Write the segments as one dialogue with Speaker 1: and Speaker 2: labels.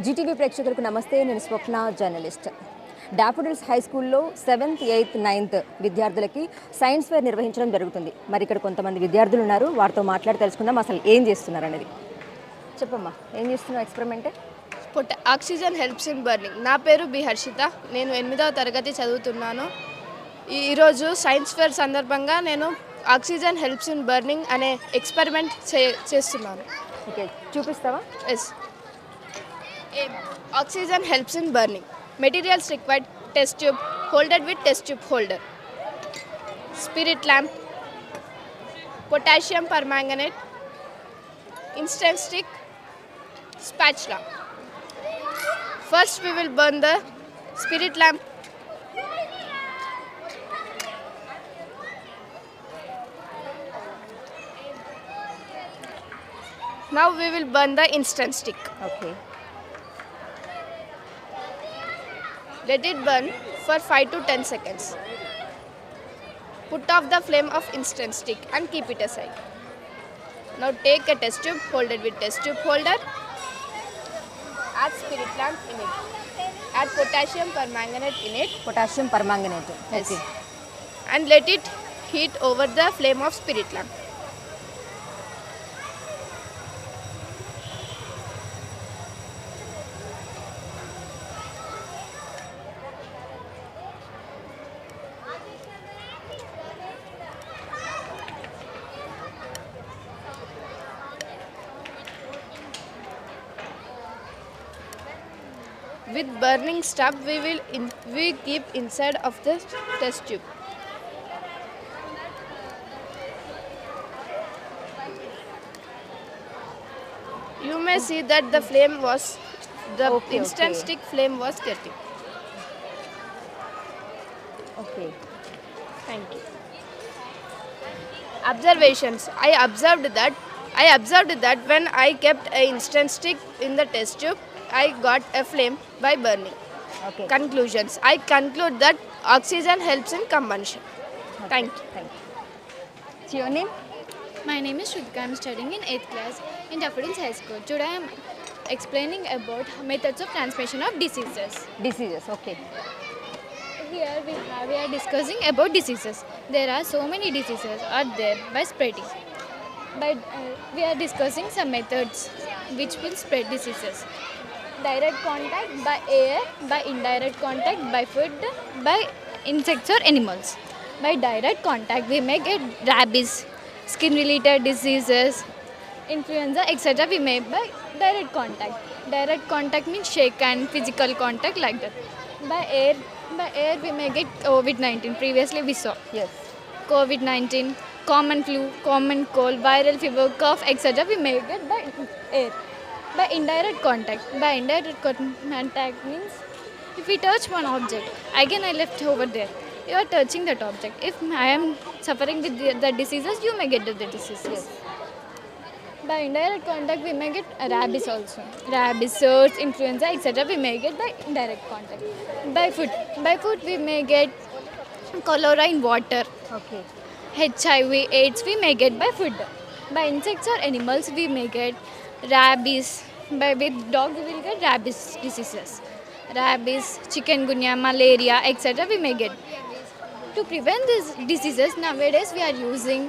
Speaker 1: GTV ప్రేక్షకులకు నమస్తే. నేను స్వప్న జర్నలిస్ట్. డాఫోడిల్స్ హై స్కూల్లో 7th, 8th, 9th విద్యార్థులకి సైన్స్ ఫేర్ నిర్వహించడం జరుగుతుంది. మరి ఇక్కడ కొంతమంది విద్యార్థులు ఉన్నారు, వారితో మాట్లాడి తెలుసుకుందాం అసలు ఏం చేస్తున్నారు అనేది. చెప్పమ్మా, ఏం చేస్తున్నావు experiment?
Speaker 2: Oxygen helps in burning. నా పేరు బి హర్షిత. నేను 8వ తరగతి చదువుతున్నాను. ఈరోజు సైన్స్ ఫేర్ సందర్భంగా నేను ఆక్సిజన్ హెల్ప్స్ ఇన్ బర్నింగ్ అనే ఎక్స్పెరిమెంట్ చేస్తున్నాను.
Speaker 1: ఓకే, చూపిస్తావా?
Speaker 2: Yes. Oxygen helps in burning. Materials required: test tube holded with test tube holder, spirit lamp, potassium permanganate, instant stick, spatula. First we will burn the spirit lamp. Now we will burn the instant stick.
Speaker 1: Okay.
Speaker 2: Let it burn for 5 to 10 seconds. Put off the flame of instant stick and keep it aside. Now take a test tube holded with test tube holder. Add spirit lamp in it. Add potassium permanganate in it.
Speaker 1: Potassium permanganate.
Speaker 2: Yes. Okay. And let it heat over the flame of spirit lamp. With burning stuff we keep inside of the test tube. You may see that the flame was instant stick flame was getting.
Speaker 1: Okay.
Speaker 2: Thank you. Observations. I observed that when I kept an instant stick in the test tube, I got a flame by burning.
Speaker 1: Okay.
Speaker 2: Conclusions. I conclude that oxygen helps in combustion.
Speaker 1: Okay.
Speaker 2: Thank you.
Speaker 1: Thank you. So your name?
Speaker 3: My name is Shrutika. I am studying in 8th class in Daffodils High School. Today I am explaining about methods of transmission of diseases.
Speaker 1: Diseases. Okay.
Speaker 3: Here we are discussing about diseases. There are so many diseases are there by spreading. But we are discussing some methods which will spread diseases. Direct contact by air, by indirect contact by food, by insects or animals. By direct contact we may get rabies, skin related diseases, influenza, etc. we may by direct contact. Direct contact means shake and physical contact like that. By air we may get COVID-19. Previously we saw.
Speaker 1: Yes.
Speaker 3: COVID-19, common flu, common cold, viral fever, cough, etc. we may get by air. By indirect contact means if we touch one object, again I left over there, you are touching that object. If I am suffering with the diseases, you may get the diseases.
Speaker 1: Yes.
Speaker 3: By indirect contact we may get rabies also. Rabies, SARS, influenza, etc. we may get by indirect contact. By food we may get cholera in water.
Speaker 1: Okay.
Speaker 3: HIV, AIDS we may get by food. By insects or animals we may get rabies. With dog we will get rabies diseases. Rabies, chikungunya, malaria, etc. we may get. To prevent these diseases, nowadays we are using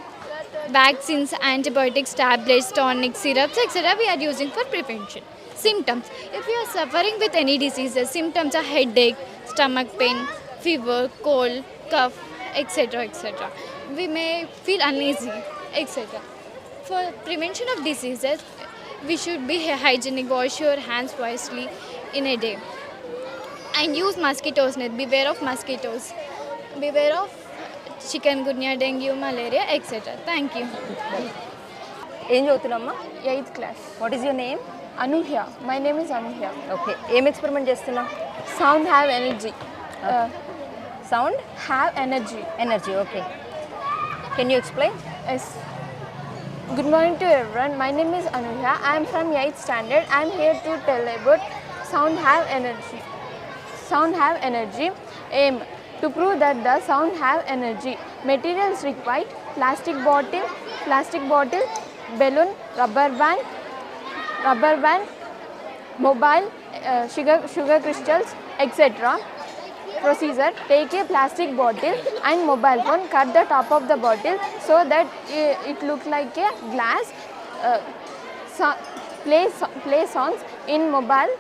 Speaker 3: vaccines, antibiotics, tablets, tonics, syrups, etc. we are using for prevention. Symptoms. If you are suffering with any diseases, symptoms are headache, stomach pain, fever, cold, cough, etc. etc. We may feel uneasy, etc. For prevention of diseases, we should be hygienic, wash your hands wisely in a day, and use mosquitoes net. Beware of mosquitoes. Beware of chikungunya, dengue, malaria, etc. Thank you.
Speaker 1: ఏం చదువుతున్నామ్మా?
Speaker 2: 8th class.
Speaker 1: What is your name?
Speaker 2: Anuhya. My name is Anuhya.
Speaker 1: Okay. ఏం experiment చేస్తున్నావు?
Speaker 2: Sound have energy.
Speaker 1: Sound?
Speaker 2: Have energy.
Speaker 1: Energy. Okay. Can you explain?
Speaker 2: Yes. Good morning to everyone. My name is Anuhya. I am from 8th standard. I am here to tell about sound have energy. Sound have energy. Aim to prove that the sound have energy. Materials required: plastic bottle, balloon, rubber band, mobile, sugar crystals, etc. Procedure: take a plastic bottle and mobile phone, cut the top of the bottle so that it looks like a glass. Play songs in mobile.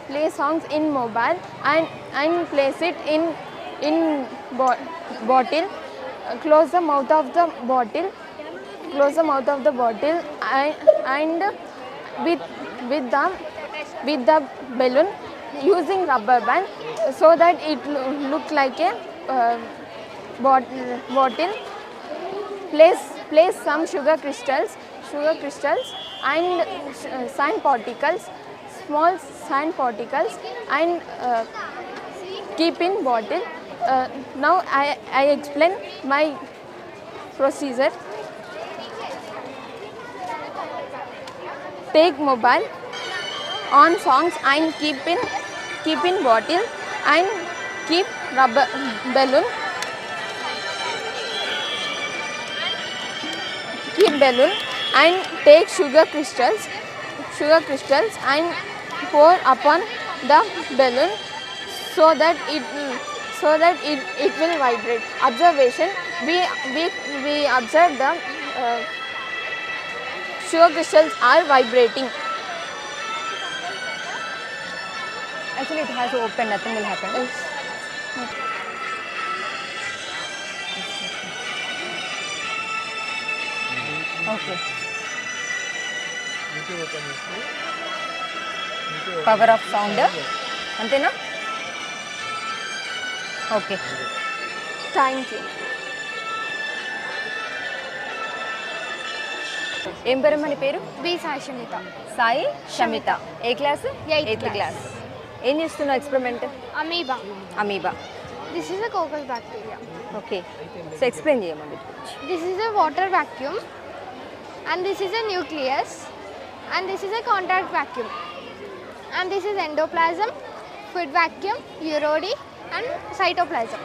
Speaker 2: And place it in bottle. Close the mouth of the bottle. And with the balloon, using rubber band so that it look like a bottle. Place some sugar crystals and sand particles, small sand particles, and keep in bottle. Now I explain my procedure. Take mobile, on songs and keep in bottle, and keep rubber balloon. Keep balloon and take sugar crystals and pour upon the balloon so that it will vibrate. Observation: we observe the sugar crystals are vibrating.
Speaker 1: Actually, it has opened, nothing will happen. Okay. Power of sound. Antena? Okay.
Speaker 2: Thank you.
Speaker 1: ఏం పేరమ్మా నీ పేరు?
Speaker 3: B Sai Shamitha.
Speaker 1: Sai Shamitha. ఏ class?
Speaker 3: Eighth
Speaker 1: class. ఏం చేస్తున్నావు experiment?
Speaker 3: Amoeba.
Speaker 1: Amoeba.
Speaker 3: This is a coccus bacteria.
Speaker 1: Okay. So explain చేయమ్మా దీని గురించి.
Speaker 3: This is a water vacuum, and this is a nucleus, and this is a contact vacuum, and this is endoplasm, food vacuum, urode, and cytoplasm.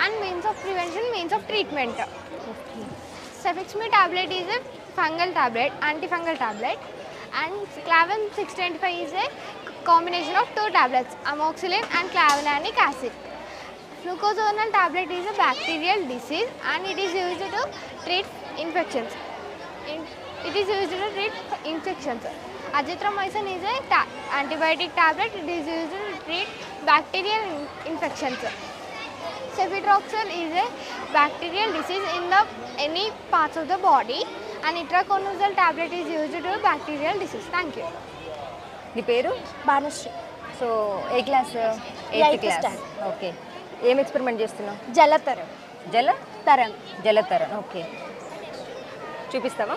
Speaker 3: And means of prevention, means of treatment. Cefixime tablet is a fungal tablet, antifungal tablet, and clavin 625 is a combination of two tablets, amoxicillin and clavulanic acid. Fluconazole tablet is a bacterial disease, and it is used to treat infections. Azithromycin is a antibiotic tablet. It is used to treat bacterial infections. Ceftriaxone is a bacterial disease in any parts of the body, and itraconazole tablet is used to do bacterial disease. Thank you.
Speaker 1: నీ పేరు?
Speaker 4: Bhanushree.
Speaker 1: So ఏ class?
Speaker 4: Eighth
Speaker 1: class.
Speaker 4: standard.
Speaker 1: Okay. ఏం experiment చేస్తున్నావు?
Speaker 4: జలతరం.
Speaker 1: జలతరం. Okay. చూపిస్తావా?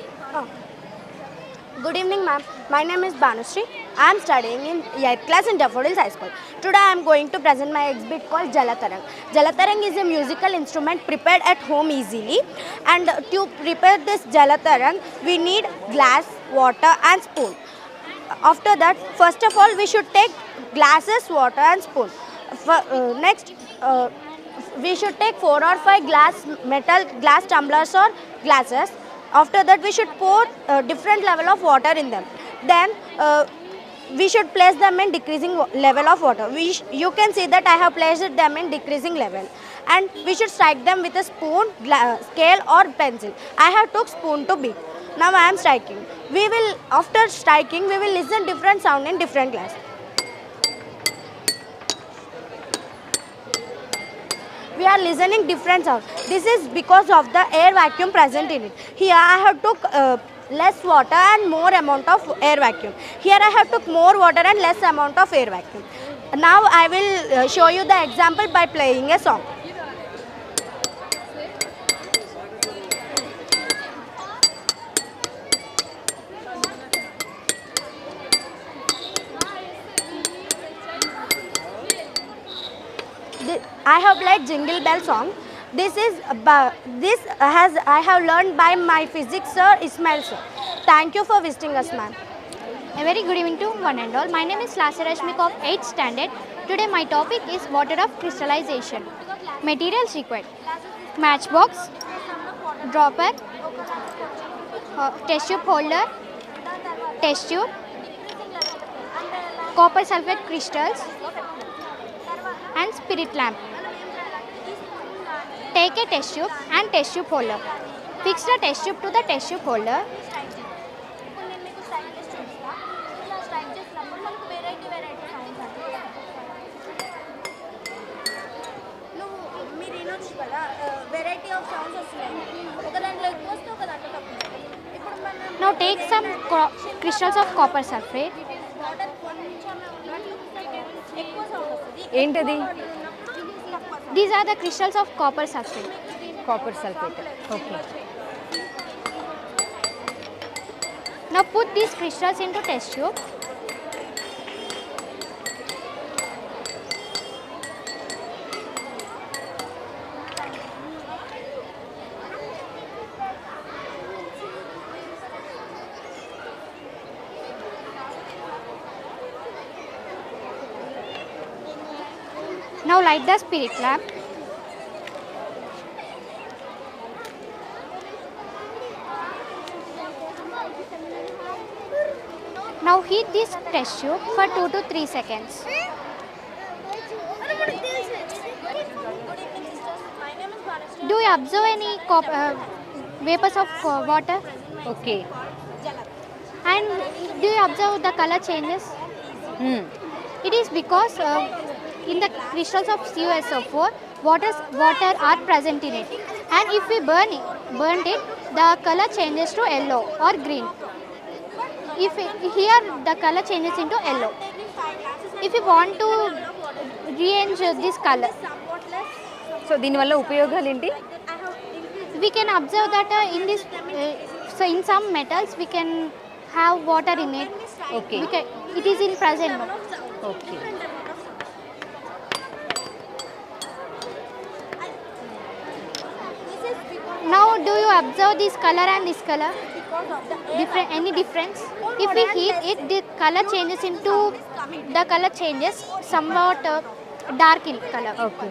Speaker 4: Good evening, ma'am. My name is Banushree. I am studying in 8th class in Daffodils High School. Today I am going to present my exhibit called Jal Tarang. Jal Tarang is a musical instrument prepared at home easily. And to prepare this Jal Tarang, we need glass, water and spoon. After that, first of all, we should take glasses, water and spoon. Next, we should take 4 or 5 glass tumblers or glasses. After that, we should pour different level of water in them. Then we should place them in decreasing level of water. You can see that I have placed them in decreasing level. And we should strike them with a spoon, scale or pencil. I have took spoon to beat. Now I am striking. After striking, we will listen different sound in different glass. We are listening different sound. This is because of the air vacuum present in it. Here I have took less water and more amount of air vacuum. Here I have took more water and less amount of air vacuum. Now I will show you the example by playing a song. I have played Jingle Bell song. This I have learned by my physics sir Ismail sir. Thank you for visiting us, ma'am.
Speaker 5: A very good evening to one and all. My name is Lasya Rashmika of 8th standard. Today my topic is water of crystallization. Materials required: matchbox, dropper, test tube holder, test tube, copper sulfate crystals, and spirit lamp. Take a test tube and test tube holder. Fix the test tube to the test tube holder. Now take some crystals of copper sulfate.
Speaker 1: ఏంటది?
Speaker 5: These are the crystals of copper sulfate.
Speaker 1: Copper sulphate. Okay.
Speaker 5: Now put these crystals into test tube. Now light the spirit lamp. Now heat this test tube for 2 to 3 seconds. Do you observe any vapors of water?
Speaker 1: Okay.
Speaker 5: And do you observe the color changes? It is because in the crystals of CuSO4, water are present in it. And if we burn it, the color changes to yellow or green. Here the color changes into yellow. If you want to rearrange this color,
Speaker 1: so దీనివల్ల ఉపయోగాలు ఏంటి?
Speaker 5: we can observe that so in some metals we can have water in it.
Speaker 1: Okay.
Speaker 5: It is in present mode.
Speaker 1: Okay.
Speaker 5: Now do you observe this color and this color? Any difference? If we heat it, the color changes somewhat dark in color.
Speaker 1: Okay.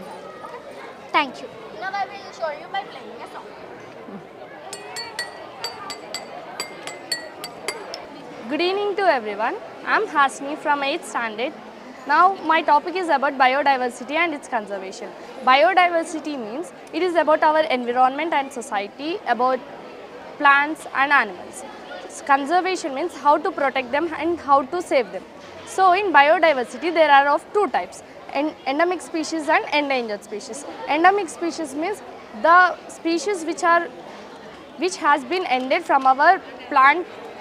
Speaker 5: Thank you.
Speaker 4: Now I will show you by playing a song.
Speaker 2: Good evening to everyone. I'm Hasni from 8th standard. Now my topic is about biodiversity and its conservation. Biodiversity means it is about our environment and society, about plants and animals. Conservation means how to protect them and how to save them. So in biodiversity there are of two types, endemic species and endangered species. Endemic species means the species which has been ended from our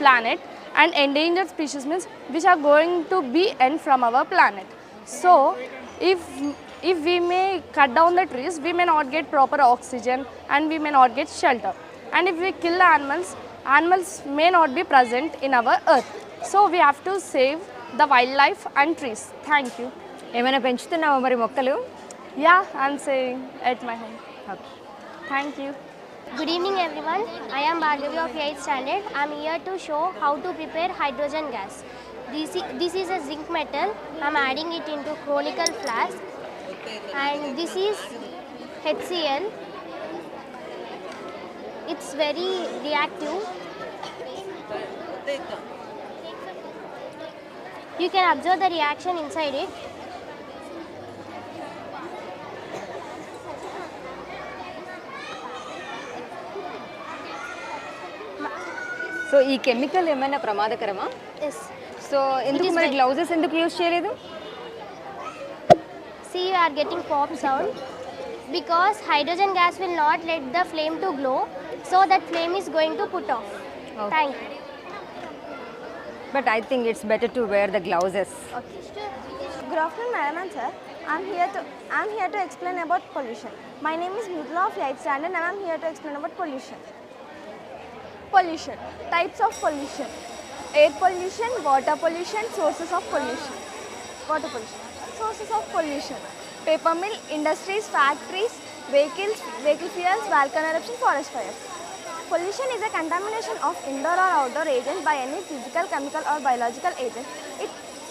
Speaker 2: planet, and endangered species means which are going to be end from our planet. So if we may cut down the trees, we may not get proper oxygen and we may not get shelter. And if we kill the animals may not be present in our earth. So we have to save the wildlife and trees. Thank you.
Speaker 1: ఏమైనా పెంచుతున్నావా మరి మొక్కలు?
Speaker 2: Yeah, I'm saying at my home.
Speaker 1: Okay.
Speaker 2: Thank you.
Speaker 6: Good evening everyone. I am Bhargavi of 8th standard. I am here to show how to prepare hydrogen gas. This is a zinc metal. I am adding it into conical flask. And this is HCl. It's very reactive. You can observe the reaction inside it.
Speaker 1: So ఈ chemical ఏమైనా ప్రమాదకరమా?
Speaker 6: Yes.
Speaker 1: So ఎందుకు మరి gloves ఎందుకు use చేయలేదు?
Speaker 6: See, you are getting pop sound because hydrogen gas will not let the flame to glow, so that flame is going to put off.
Speaker 1: Okay.
Speaker 6: Thank you.
Speaker 1: But I think it's better to wear the gloves.
Speaker 7: Good afternoon, madam and sir. I'm here to explain about pollution. My name is Mithila of 8th standard and I'm here to explain about pollution. Pollution. Types of pollution. Air pollution, water pollution, sources of pollution. Water pollution. Sources of pollution. Paper mill, industries, factories, vehicle fuels, volcano eruption, forest fires. Pollution is a contamination of indoor or outdoor agent by any physical, chemical or biological agent.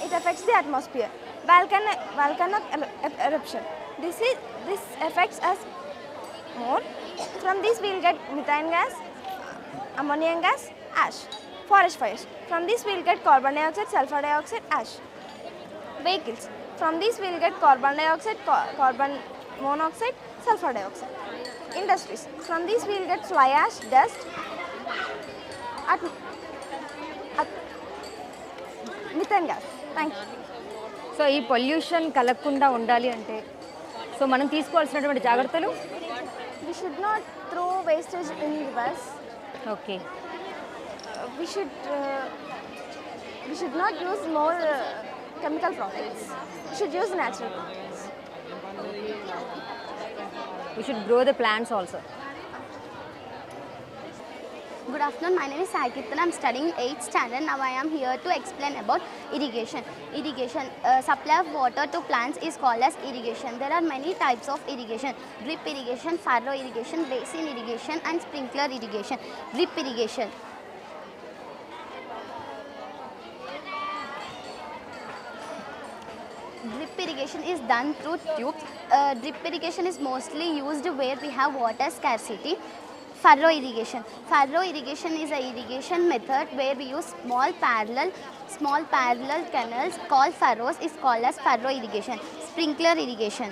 Speaker 7: It affects the atmosphere. Volcano eruption. This affects us more. From this we will get methane gas, ammonium gas, ash. Forest fires. From this we will get carbon dioxide, sulfur dioxide, ash. Vehicles. From these we will get carbon dioxide, carbon monoxide, sulfur dioxide. Industries. From these we will get fly ash, dust, methane gas. Thank you.
Speaker 1: So ఈ pollution కలగకుండా ఉండాలి అంటే so మనం తీసుకోవాల్సినటువంటి జాగ్రత్తలు
Speaker 7: We should not throw wastage in rivers.
Speaker 1: Okay
Speaker 7: We should not use more chemical products. We should use natural products.
Speaker 1: we should grow the plants also.
Speaker 4: Good afternoon, my name is Sakirtan. I am studying 8th standard. Now I am here to explain about irrigation. Irrigation, supply of water to plants is called as irrigation. There are many types of irrigation. Drip irrigation, furrow irrigation, basin irrigation and sprinkler irrigation. Drip irrigation. Drip irrigation is done through tubes. Drip irrigation is mostly used where we have water scarcity. Furrow irrigation. Furrow irrigation is a irrigation method where we use small parallel canals called furrows is called as furrow irrigation. Sprinkler irrigation.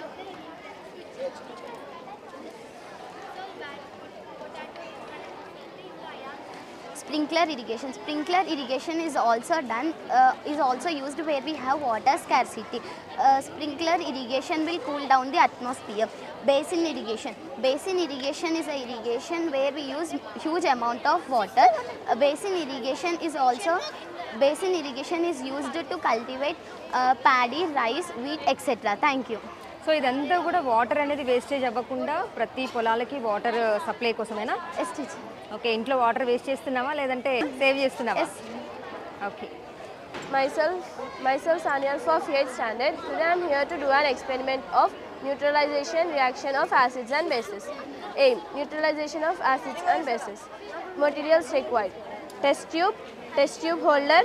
Speaker 4: Sprinkler irrigation. Sprinkler irrigation is also done, is also used where we have water scarcity. Sprinkler irrigation will cool down the atmosphere. Basin irrigation. Basin irrigation is a irrigation where we use huge amount of water. Basin irrigation is used to cultivate paddy, rice, wheat, etc. Thank you.
Speaker 1: So ఇదంతా కూడా water అనేది wastage అవ్వకుండా ప్రతి పొలాలకి water supply కోసమేనా? Okay, ఇంట్లో water waste చేస్తున్నావా లేదంటే save చేస్తున్నావా? Okay.
Speaker 2: Myself Sania for 8th standard. Today I am here to do an experiment of neutralization reaction of acids and bases. Aim: neutralization of acids and bases. Materials required: test tube holder,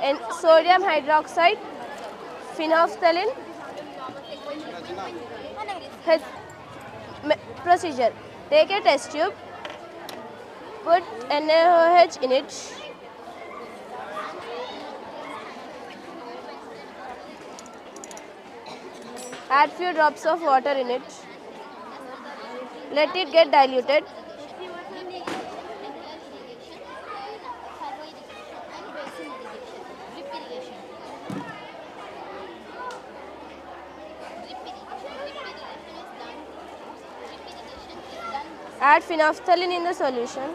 Speaker 2: and sodium hydroxide, phenolphthalein. Procedure: take a test tube, put NaOH in it, add few drops of water in it, let it get diluted. Add phenolphthalein in the solution.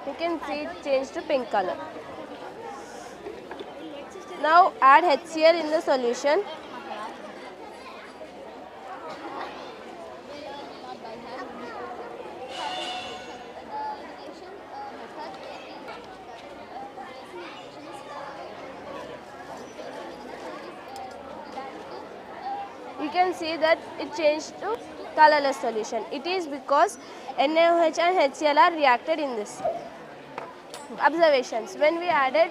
Speaker 2: You can see it change to pink color. Now add HCl in the solution. You can see that it changed to colorless solution. It is because NaOH and HCl are reacted in this. Observations: when we added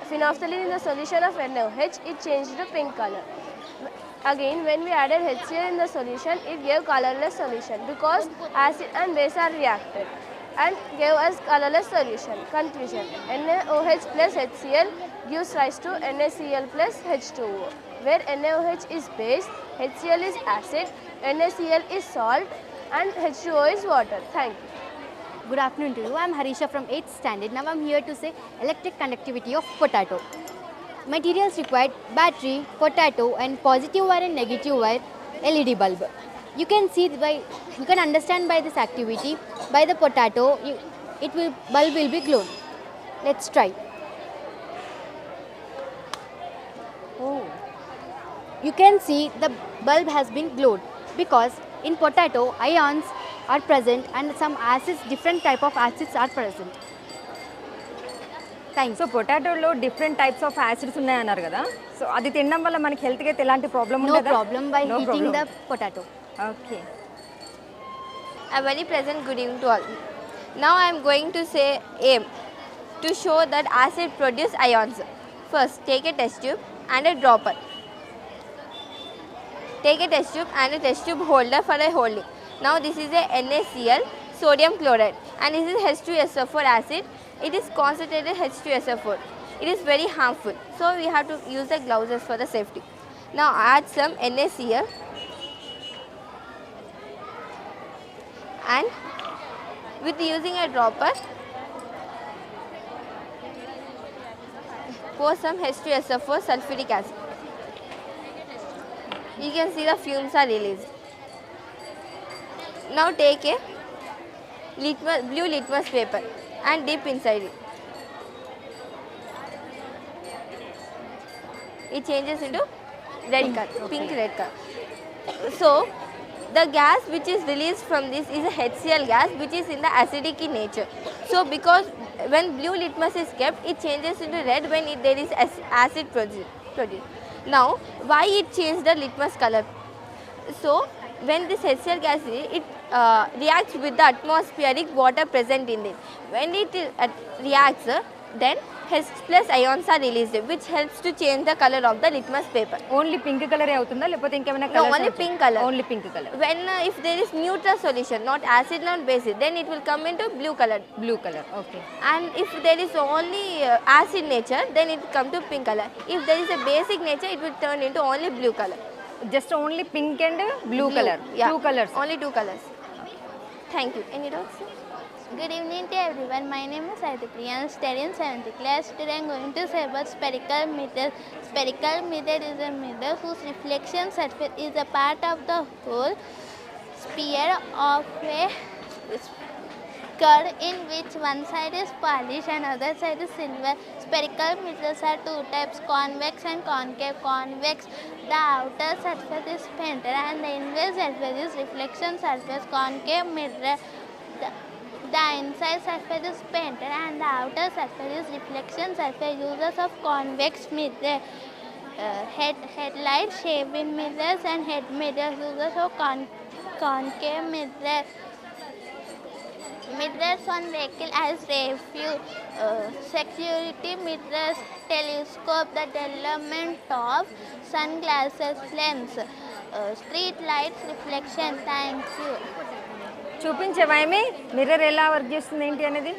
Speaker 2: phenolphthalein in the solution of NaOH, it changed to pink color. Again, when we added HCl in the solution, it gave colorless solution because acid and base are reacted and gave us colorless solution. Conclusion: NaOH plus HCl gives rise to NaCl plus H2O, where NaOH is base, HCl is acid, NaCl is salt and H2O is water. Thank you.
Speaker 5: Good afternoon to you. I am Harisha from 8th standard. Now I am here to say electric conductivity of potato. Materials required: battery, potato and positive wire and negative wire LED bulb. You can see you can understand by this activity, by the potato, bulb will be glowed. Let's try. Oh. You can see the bulb has been glowed because in potato ions are present and some acids, different type of acids are present. Thanks.
Speaker 1: So పొటాటోలో different types of acids ఉన్నాయన్నారు కదా, so అది తినడం వల్ల మనకి హెల్త్కి అయితే ఎలాంటి problem
Speaker 5: No problem by eating the potato.
Speaker 1: Okay.
Speaker 8: A very pleasant good evening to all. Now I am going to say aim to show that acid produce ions. First, take a test tube and a dropper. Take a test tube and a test tube holder for a holding. Now this is a NaCl, sodium chloride, and this is H2SO4 acid. It is concentrated H2SO4. it is very harmful. So we have to use the gloves for the safety. Now add some NaCl and with using a dropper, pour some H2SO4 sulfuric acid. You can see the fumes are released. Now take a blue litmus paper and dip inside it. It changes into red color, pink red color. So the gas which is released from this is a HCl gas which is in the acidic in nature. So because when blue litmus is kept, it changes into red when there is acid produced. Now why it changed the litmus color? So when this HCl gas it reacts with the atmospheric water present in it. When it reacts, then H plus ions are released, which helps to change the color of the litmus paper.
Speaker 1: Only pink colour అవుతుందా లేకపోతే ఇంకేమైనా
Speaker 8: No,
Speaker 1: colour?
Speaker 8: only pink color.
Speaker 1: Only pink colour.
Speaker 8: When if there is neutral solution, not acid, not basic, then it will come into blue color.
Speaker 1: Blue colour. Okay.
Speaker 8: And if there is only acid nature, then it will come to pink color. If there is a basic nature, it will turn into only blue color.
Speaker 1: Just only pink and blue colour.
Speaker 8: Yeah.
Speaker 1: Two colours.
Speaker 8: Only two colors. Thank you. Any doubts?
Speaker 9: Good evening to everyone. My name is Aditya. I am studying 7th class. Today I am going to say about spherical mirror. Spherical mirror is a mirror whose reflection surface is a part of the whole sphere of a curve in which one side is polished and other side is silver. Spherical mirrors are two types, convex and concave. Convex, the outer surface is painted and the inverse surface is reflection surface. Concave mirror, the inside surface is painted and the outer surface is reflection surface. Uses of convex mirror, headlight, shaving mirrors and head mirrors. Uses of concave mirror, mirrors on vehicle as refuge, security mirrors, telescope, the development of sunglasses, lens, street lights, reflection. Thank you.
Speaker 1: చూపించవాయమే mirror ఎలా work చేస్తుంది ఏంటి అనేది.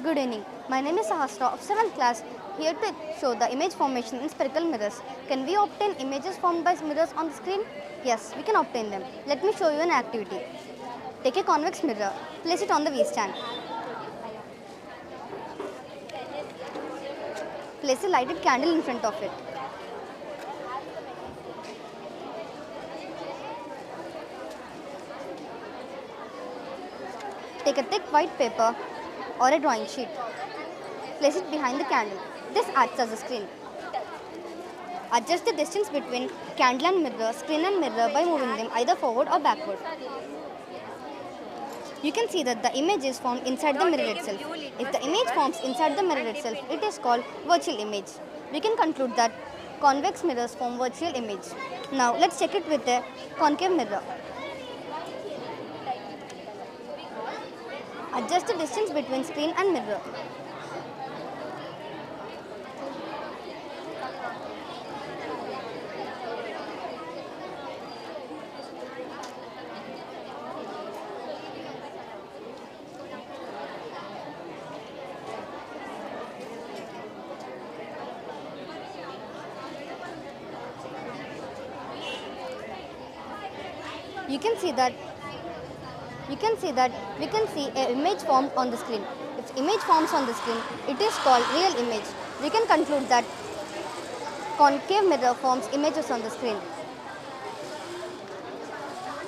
Speaker 4: Good evening. My name is Sahasra of 7th class. Here to show the image formation in spherical mirrors. Can we obtain images formed by mirrors on the screen? Yes, we can obtain them. Let me show you an activity. Take a convex mirror, place it on the V stand. Place a lighted candle in front of it. Take a thick white paper or a drawing sheet. Place it behind the candle. This acts as a screen. Adjust the distance between candle and mirror, screen and mirror by moving them either forward or backward. You can see that the image is formed inside the mirror itself. If the image forms inside the mirror itself, it is called virtual image. We can conclude that convex mirrors form virtual image. Now let's check it with a concave mirror. Adjust the distance between screen and mirror. You can see that we can see an image formed on the screen. If image forms on the screen, it is called real image. We can conclude that concave mirror forms images on the screen.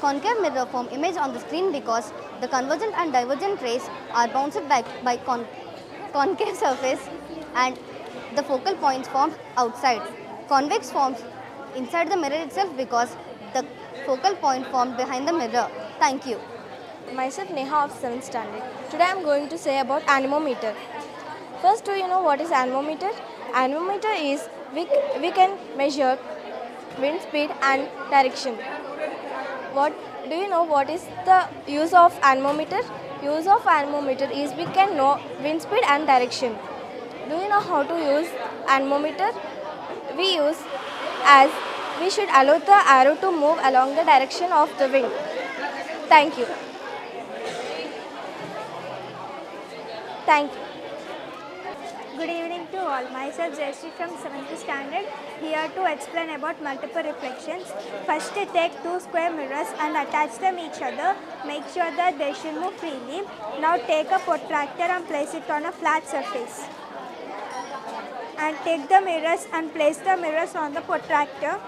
Speaker 4: Concave mirror form image on the screen because the convergent and divergent rays are bounced back by concave surface and the focal points formed outside. Convex forms inside the mirror itself because the focal point formed behind the mirror. Thank you.
Speaker 7: Myself Neha of 7th standard. Today I am going to say about anemometer. First, do you know what is anemometer? Anemometer is we can measure wind speed and direction. What do you know what is the use of anemometer? Use of anemometer is we can know wind speed and direction. Do you know how to use anemometer? We use as we should allow the arrow to move along the direction of the wind. Thank you. Thank you. Good evening to all. Myself Jayashree from 7th standard, here to explain about multiple reflections. First, take two square mirrors and attach them each other. Make sure that they should move freely. Now take a protractor and place it on a flat surface. And take the mirrors and place the mirrors on the protractor.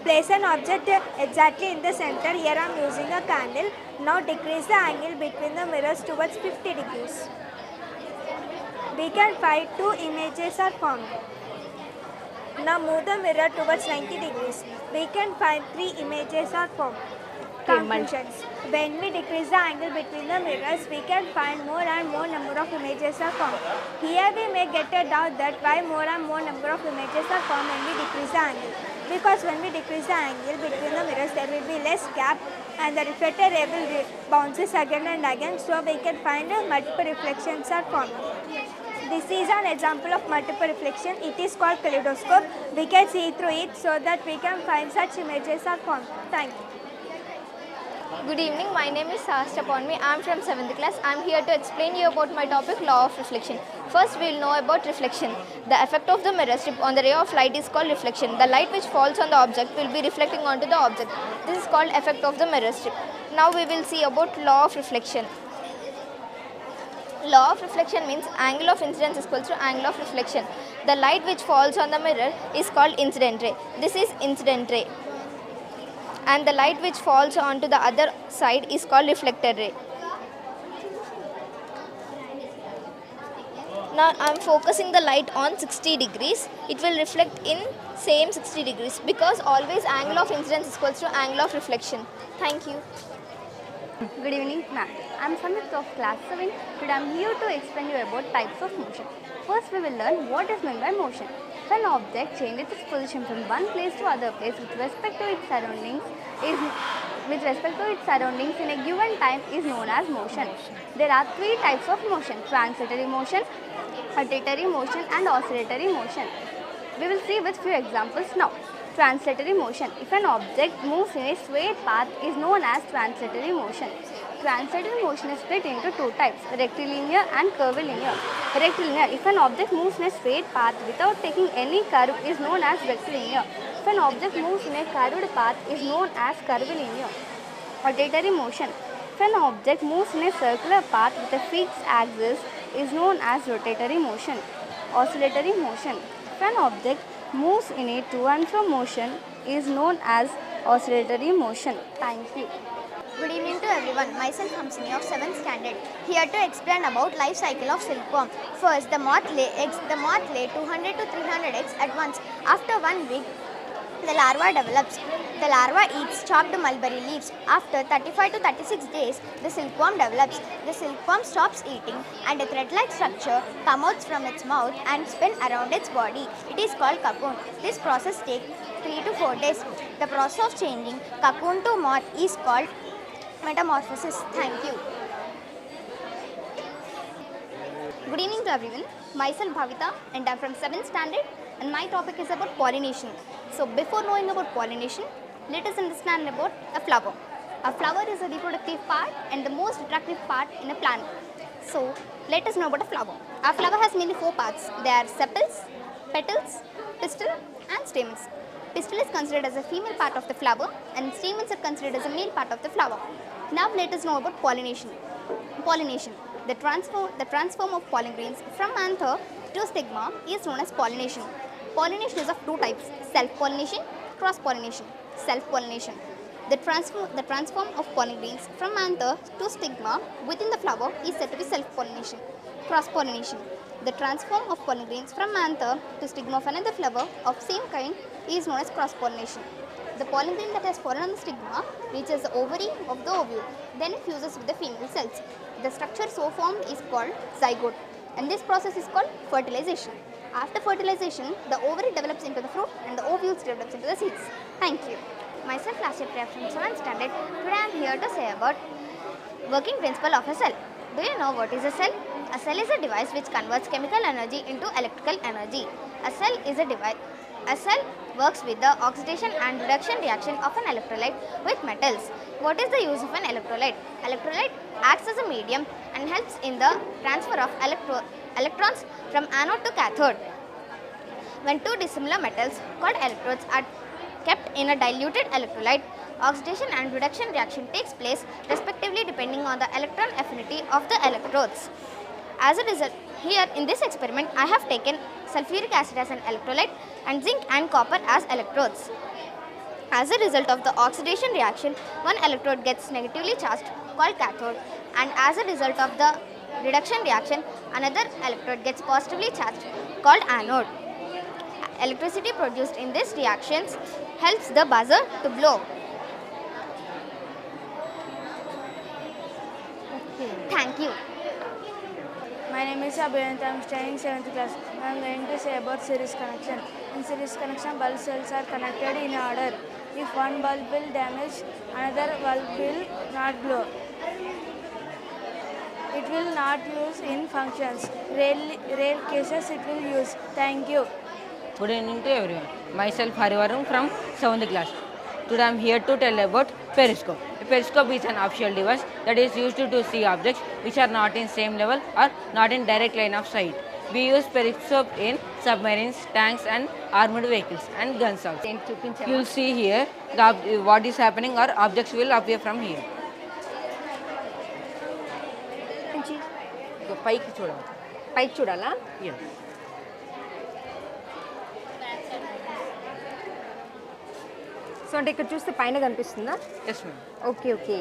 Speaker 7: Place an object exactly in the center. Here I am using a candle. Now decrease the angle between the mirrors towards 50 degrees. We can find two images are formed. Now move the mirror towards 90 degrees. We can find three images are formed. Conclusions. When we decrease the angle between the mirrors, we can find more and more number of images are formed. Here we may get a doubt that why more and more number of images are formed when we decrease the angle. Because when we decrease the angle between the mirrors, there will be less gap and the reflected ray will bounces again and again, so we can find multiple reflections are formed. This is an example of multiple reflection. It is called kaleidoscope. We can see through it so that we can find such images are formed. Thank you.
Speaker 10: Good evening, my name is Sahasra Ponmi. I am from 7th class. I am here to explain you about my topic law of reflection. First we will know about reflection. The effect of the mirror strip on the ray of light is called reflection. The light which falls on the object will be reflecting onto the object. This is called effect of the mirror strip. Now we will see about law of reflection. Law of reflection means angle of incidence is equal to angle of reflection. The light which falls on the mirror is called incident ray. This is incident ray. And the light which falls onto the other side is called reflected ray. Now I am focusing the light on 60 degrees. It will reflect in same 60 degrees because always angle of incidence is equal to angle of reflection. Thank you.
Speaker 11: Good evening, ma'am. I am Samit of class 7. Today I am here to explain you about types of motion. First we will learn what is meant by motion. If an object changes its position from one place to other place with respect to its surroundings in a given time is known as motion. There are three types of motion: transitory motion, rotatory motion and oscillatory motion. We will see with few examples now. Translatory motion. If an object moves in a straight path is known as translatory motion. Translatory motion is split into two types, rectilinear and curvilinear. Rectilinear. If an object moves in a straight path without taking any curve is known as rectilinear. If an object moves in a curved path is known as curvilinear. Rotatory motion. If an object moves in a circular path with a fixed axis is known as rotatory motion. Oscillatory motion. If an object moves in a to and fro motion is known as oscillatory motion. Thank you.
Speaker 12: Good evening to everyone. Myself Hamsini of 7th standard, here to explain about life cycle of silkworm. First, the moth lay eggs. The moth lay 200 to 300 eggs at once. After 1 week, the larva develops. The larva eats chopped mulberry leaves. After 35 to 36 days, the silkworm develops. The silkworm stops eating and a thread-like structure comes out from its mouth and spins around its body. It is called cocoon. This process takes 3 to 4 days. The process of changing cocoon to moth is called metamorphosis. Thank you.
Speaker 11: Good evening to everyone. Myself Bhavita and I am from 7th standard and my topic is about pollination. So before knowing about pollination, let us understand about a flower. A flower is a reproductive part and the most attractive part in a plant. So let us know about a flower. A flower has mainly 4 parts. They are sepals, petals, pistil and stamens. Pistil is considered as a female part of the flower and stamens are considered as a male part of the flower. Now let us know about pollination. Pollination. The transform of pollen grains from anther to stigma is known as pollination. Pollination is of two types: self-pollination, cross-pollination. Self-pollination. The transform of pollen grains from anther to stigma within the flower is said to be self-pollination. Cross-pollination. The transform of pollen grains from anther to stigma of another flower of same kind is known as cross-pollination. The pollen grain that has fallen on the stigma reaches the ovary of the ovule, then it fuses with the female cells. The structure so formed is called zygote, and this process is called fertilization. After fertilization, the ovary develops into the fruit and the ovules develops into the seeds. Thank you.
Speaker 12: Myself Lasya Priya from 7th standard. Today I am here to say about working principle of a cell. Do you know what is a cell? A cell is a device which converts chemical energy into electrical energy. A cell is a device.
Speaker 11: A cell works with the oxidation and reduction reaction of an electrolyte with metals. What is the use of an electrolyte? Electrolyte acts as a medium and helps in the transfer of electrons from anode to cathode. When two dissimilar metals called electrodes are kept in a diluted electrolyte, oxidation and reduction reaction takes place respectively depending on the electron affinity of the electrodes. As a result, here in this experiment, I have taken sulfuric acid as an electrolyte and zinc and copper as electrodes. As a result of the oxidation reaction, one electrode gets negatively charged called cathode, and as a result of the reduction reaction, another electrode gets positively charged called anode. Electricity produced in these reactions helps the buzzer to blow. Thank you.
Speaker 2: My name is Abhayant. I am studying 7th class. I am going to say about series connection. In series connection, bulb cells are connected in order. If one bulb will damage, another bulb will not glow. It will not use in functions. Rare cases it will use. Thank you.
Speaker 13: Good evening to everyone. Myself Harivaram from 7th class. Today I am here to tell about periscope. A periscope is an optional device that is used to see objects which are not in same level or not in direct line of sight. We use periscope in submarines, tanks and armored vehicles and guns also. You will see here what is happening or objects will appear from here. పైకి చూడాలి.
Speaker 1: పైకి చూడాలా?
Speaker 13: Yes.
Speaker 1: So అంటే ఇక్కడ చూస్తే పైన కనిపిస్తుందా?
Speaker 13: Yes, ma'am.
Speaker 1: Okay okay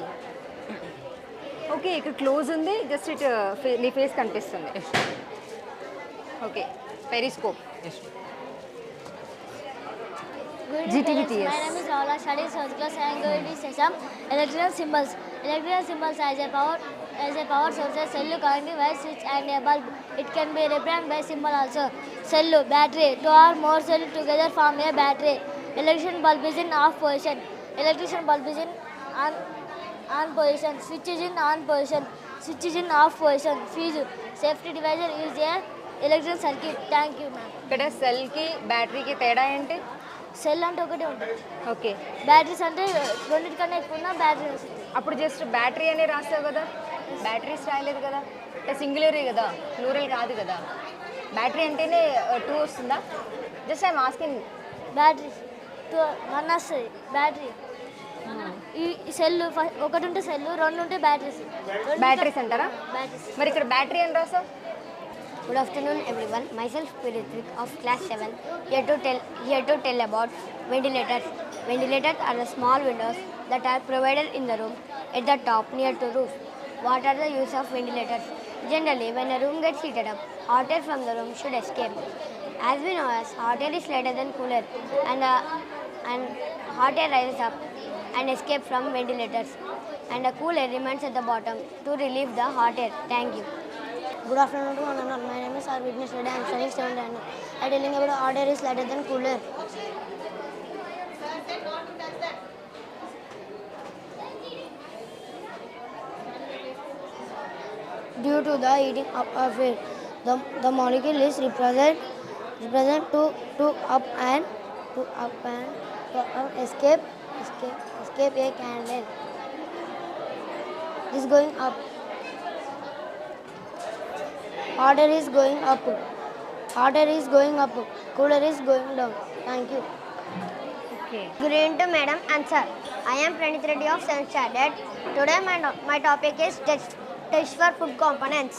Speaker 1: okay ఇక్కడ క్లోజ్ ఉంది, జస్ట్ ఇట్ నీ ఫేస్ కనిపిస్తుంది.
Speaker 13: Yes.
Speaker 1: Okay periscope.
Speaker 13: Yes, ma'am.
Speaker 1: GTV TS.
Speaker 14: My name is Raula, studying 7th class. I am going to say some electrical symbols. Electrical symbols as a power source, a cell, connecting wire, switch and a bulb. It can be represented by symbol also. Cell, battery. Two or more cells together form a battery. Electrician bulb is in off position. Electrician bulb is in on position. Switch is in on position. Switch is in off position. Fuse. Safety divisor is a electrical circuit. Thank you, ma'am.
Speaker 1: ఇక్కడ సెల్కి బ్యాటరీకి తేడా ఏంటి?
Speaker 14: Cell అంటే ఒకటే ఉంటుంది.
Speaker 1: Okay.
Speaker 14: Batteries అంటే రెండింటికన్నా ఎక్కువ ఉన్న battery వస్తుంది.
Speaker 1: అప్పుడు జస్ట్ బ్యాటరీ అనే రాస్తావు కదా, బ్యాటరీస్ రాయలేదు కదా, అంటే సింగులరే కదా, ప్లూరల్ కాదు కదా. బ్యాటరీ అంటేనే 2 వస్తుందా? Just I'm asking.
Speaker 14: బ్యాటరీస్ 1 వస్తుంది బ్యాటరీ. ఈ సెల్ ఒకటి ఉంటే సెల్, 2 ఉంటే బ్యాటరీస్.
Speaker 1: బ్యాటరీస్ అంటారా?
Speaker 14: బ్యాటరీస్.
Speaker 1: మరి ఇక్కడ బ్యాటరీ అని రాస్తావు?
Speaker 15: Good afternoon everyone, myself Piritvik of class 7, here to tell about ventilators. Ventilators are the small windows that are provided in the room at the top near to roof. What are the use of ventilators? Generally, when a room gets heated up, hot air from the room should escape. As we know, as hot air is lighter than cooler, and hot air rises up and escapes from ventilators, and the cool air remains at the bottom to relieve the hot air. Thank you.
Speaker 12: Good afternoon to one and all. My name is Arvind Reddy. I am studying 7th and I am telling about hot air is lighter than cooler. Due to the heating up of air, the molecule is represent to up and escape a candle. This going up. Hot air is going up. Hot air is going up. Cooler is going down. Thank you.
Speaker 1: Okay.
Speaker 6: Good evening to Madam and Sir. I am Pranit Reddy of 7th standard. Today my topic is test for food components.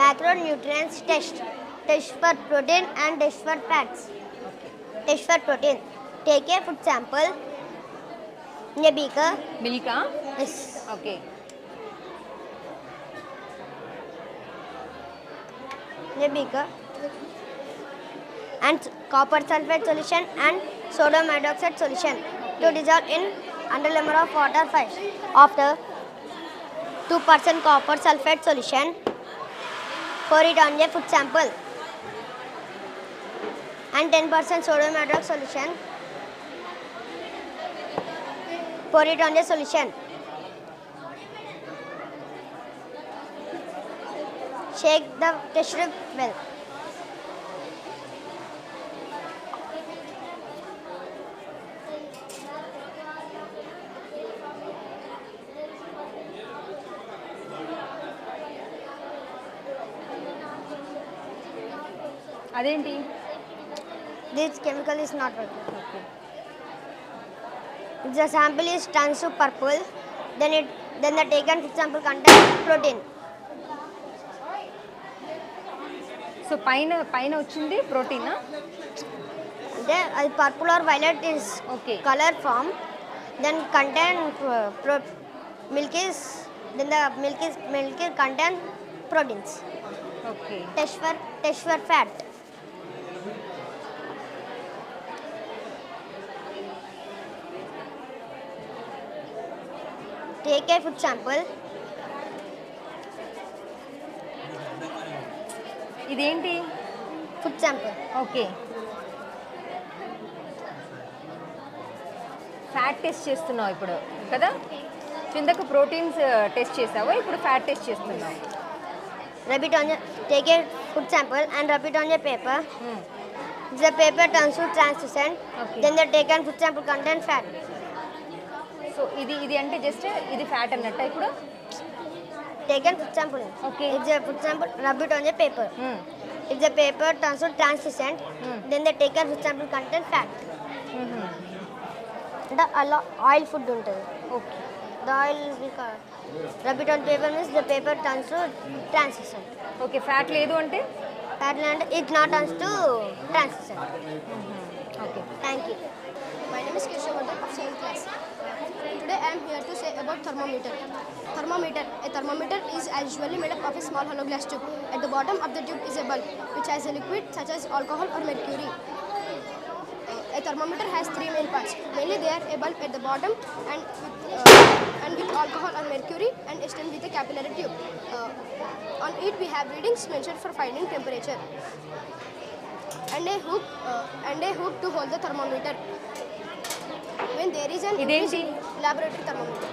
Speaker 6: Macronutrients test. Test for protein and test for fats. Test for protein. Take a food sample in a beaker.
Speaker 1: Milk?
Speaker 6: Yes.
Speaker 1: Okay.
Speaker 6: A beaker and copper sulfate solution and sodium hydroxide solution to dissolve in 100 ml of water first. After 2% copper sulfate solution, pour it on a food sample and 10% sodium hydroxide solution, pour it on the solution. Shake the test strip well.
Speaker 1: అదేంటి?
Speaker 15: This chemical is not working. Okay. If the sample is turns to purple, then the taken sample contains protein.
Speaker 1: So పైన వచ్చింది ప్రోటీనా?
Speaker 15: అంటే అది purple or violet is color form, then contain milk is contain proteins.
Speaker 1: Okay.
Speaker 15: Test for fat. Take a food sample.
Speaker 1: ఇదేంటి?
Speaker 15: Food sample.
Speaker 1: Okay. Fat test చేస్తున్నావు ఇప్పుడు కదా? కిందకు proteins test చేసావు, ఇప్పుడు ఫ్యాట్ టెస్ట్ చేస్తున్నావు.
Speaker 15: Take a food sample and rub it on your paper. The paper turns to translucent. Then the taken food sample contains fat.
Speaker 1: So ఇది అంటే just ఇది ఫ్యాట్ అన్నట్ట ఇప్పుడు?
Speaker 15: Taken food sample.
Speaker 1: Okay.
Speaker 15: If the food sample, rub it on your paper. If the paper turns to translucent, then the taken food sample contains fat. The oil food ఉంటుంది.
Speaker 1: Okay.
Speaker 15: The oil rub it on paper means the paper turns to translucent.
Speaker 1: Okay. Fat లేదు అంటే?
Speaker 15: Fat and it not turns to translucent.
Speaker 1: Okay.
Speaker 15: Thank you.
Speaker 16: My name is Keshavardan of 7th class. Today I am here to say about thermometer. A thermometer is usually made up of a small hollow glass tube. At the bottom of the tube is a bulb which has a liquid such as alcohol or mercury. A thermometer has three main parts. Mainly they are a bulb at the bottom and with alcohol or mercury and extend with a capillary tube. On it we have readings measured for finding temperature. And a hook to hold the thermometer. When there is an laboratory thermometer.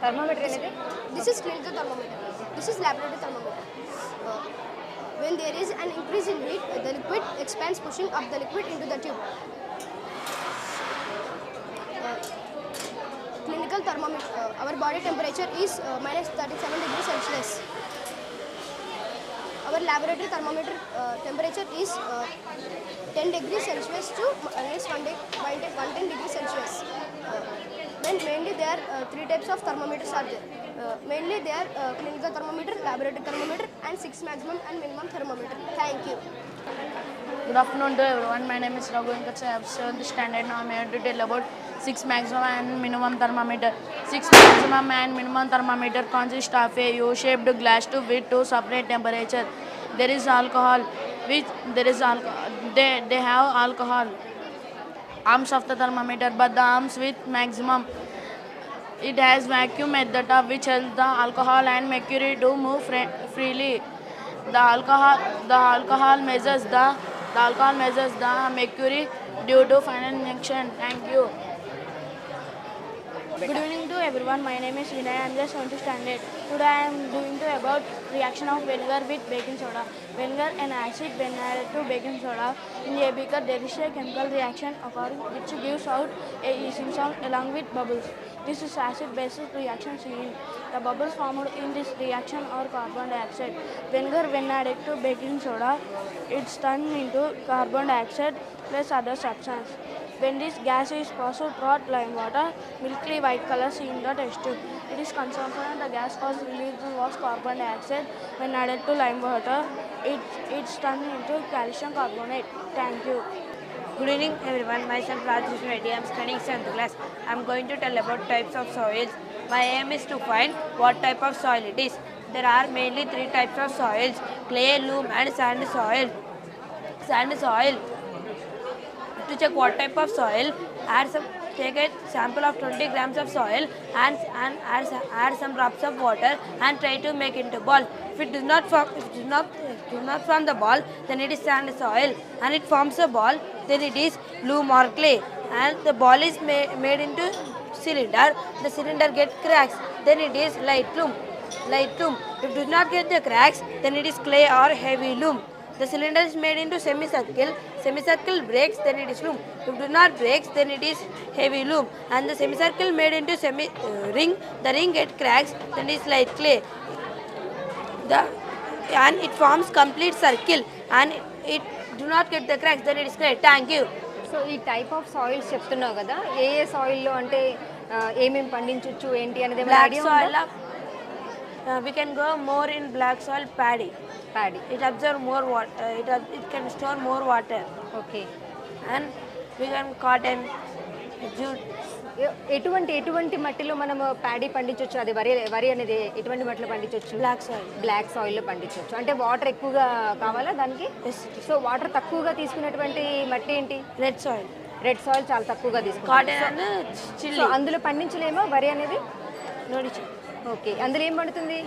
Speaker 1: Thermometer is
Speaker 16: this is clinical thermometer. This is laboratory thermometer. When there is an increase in heat, the liquid expands, pushing up the liquid into the tube. Clinical thermometer. Our body temperature is minus 37 degrees Celsius. Our laboratory thermometer temperature is 10 degrees Celsius to minus 110 degrees Celsius. Mainly there are three types of thermometers are there. Mainly they are clinical thermometer, laboratory thermometer and 6 maximum and minimum thermometer. Thank you.
Speaker 17: Good afternoon to everyone. My name is Raghu Venkatesha. I have 7th standard. Now I am here to tell about 6 maximum and minimum thermometer. 6 maximum and minimum thermometer consist of a U-shaped glass tube with two separate temperature. There is alcohol, they have alcohol arms of the thermometer, but the arms with maximum. It has vacuum at the top which helps the alcohol and mercury to move freely. The alcohol measures the mercury due to final injection. Thank you.
Speaker 18: Good evening to everyone. My name is Vinay. I am just 7th standard. Today I am doing about reaction of vinegar with baking soda. Vinegar and acid when added to baking soda in a beaker, there is a chemical reaction occurring which gives out a hissing sound along with bubbles. This is acid-basic reaction seen. The bubbles formed in this reaction are carbon dioxide. Vinegar when added to baking soda, it's turned into carbon dioxide plus other substance. When this gas is passed through lime water, milky white color seen in the test tube. It is concentrated the gas was released was carbon dioxide. When added to lime water, it's turned into calcium carbonate. Thank you.
Speaker 19: Good evening everyone. Myself Rajesh Reddy. I am studying 7th class. I am going to tell about types of soils. My aim is to find what type of soil it is. There are mainly three types of soils: clay, loam and sand soil. To check what type of soil, take a sample of 20 grams of soil and add some drops of water and try to make into ball. If it does not form the ball, then it is sand soil, and it forms a ball, then it is loam or clay, and the ball is made into cylinder. The cylinder gets cracks, then it is light loam. If it does not get the cracks, then it is clay or heavy loam. The cylinder is made into semicircle breaks, then it is loam. If it does not breaks, then it is heavy loam. And the semicircle made into ring, the ring gets cracks, then it is light clay. And it forms complete circle, and it do not get the cracks, then it is great. Thank you.
Speaker 1: So ఈ type of soils చెప్తున్నావు కదా, ఏ ఏ సాయిల్లో అంటే ఏమేమి పండించవచ్చు ఏంటి అనేది ఏమైనా
Speaker 19: Black
Speaker 1: idea
Speaker 19: soil,
Speaker 1: ఉందా?
Speaker 19: we can go more in black soil paddy.
Speaker 1: Paddy.
Speaker 19: It absorbs more water. It can store more water.
Speaker 1: Okay.
Speaker 19: And we can cotton, jute.
Speaker 1: ఎటువంటి మట్టిలో మనం ప్యాడీ పండించవచ్చు? అది వరి అనేది ఎటువంటి మట్టిలో పండించవచ్చు? బ్లాక్ సాయిల్లో పండించవచ్చు. అంటే వాటర్ ఎక్కువగా కావాలా దానికి? సో వాటర్ తక్కువగా తీసుకునేటువంటి మట్టి ఏంటి?
Speaker 19: Red soil.
Speaker 1: రెడ్ సాయిల్ చాలా తక్కువగా తీసుకుంటాం.
Speaker 19: చిల్లీ.
Speaker 1: అందులో పండించలేమో వరి అనేది? ఓకే. అందులో ఏం పండుతుంది?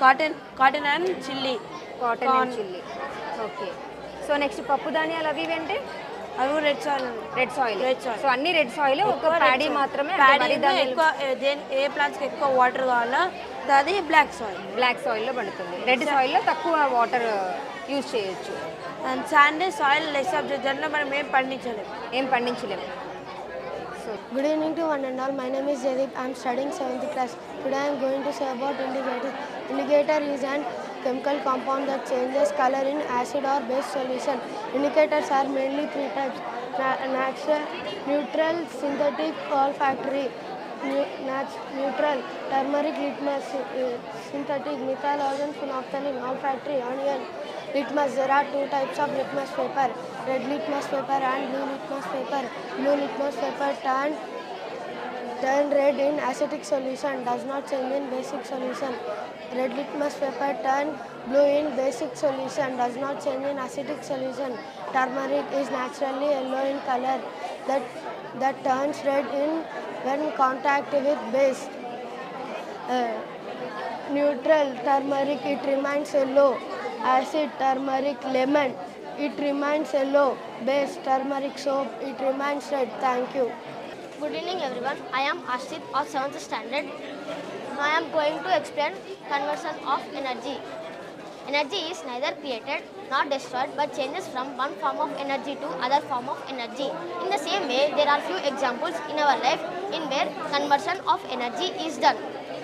Speaker 19: Cotton and chilli.
Speaker 1: Cotton and chilli. Okay. So next పప్పు ధాన్యాలు అవి అంటే
Speaker 19: అవి red soil.
Speaker 1: Red soil. So అన్ని రెడ్ సాయిల్, ఒక ప్యాడీ మాత్రమే.
Speaker 19: ఎక్కువ ఏ ప్లాంట్స్కి ఎక్కువ వాటర్ కావాలో అది బ్లాక్ సాయిల్.
Speaker 1: బ్లాక్ సాయిల్లో పండుతుంది. రెడ్ సాయిల్లో తక్కువ వాటర్ యూజ్ చేయొచ్చు.
Speaker 19: And sand soil less object, దాంట్లో మనం ఏం పండించలేము.
Speaker 20: Good evening to one and all. My name is Jadip. I am studying 7th class. Today I am going to say about indicator. Indicator is an chemical compound that changes color in acid or base solution. Indicators are mainly three types: natural, neutral, synthetic, olfactory. Neutral, turmeric, litmus; synthetic, methyl oxide, phenolphthalein; olfactory, onion. Litmus, there are two types of litmus paper: red litmus paper and blue litmus paper. Blue litmus paper turn red in acidic solution, does not change in basic solution. Red litmus paper turn blue in basic solution, does not change in acidic solution. Turmeric is naturally yellow in color, that turns red in when contact with base. Neutral, turmeric, it remains yellow. Acid, turmeric, lemon, it remains yellow. Base, turmeric, soap, it remains red. Thank you.
Speaker 21: Good evening everyone. I am Ashit of 7th standard. Now I am going to explain conversion of energy. Energy is neither created nor destroyed but changes from one form of energy to other form of energy. In the same way, there are few examples in our life in where conversion of energy is done.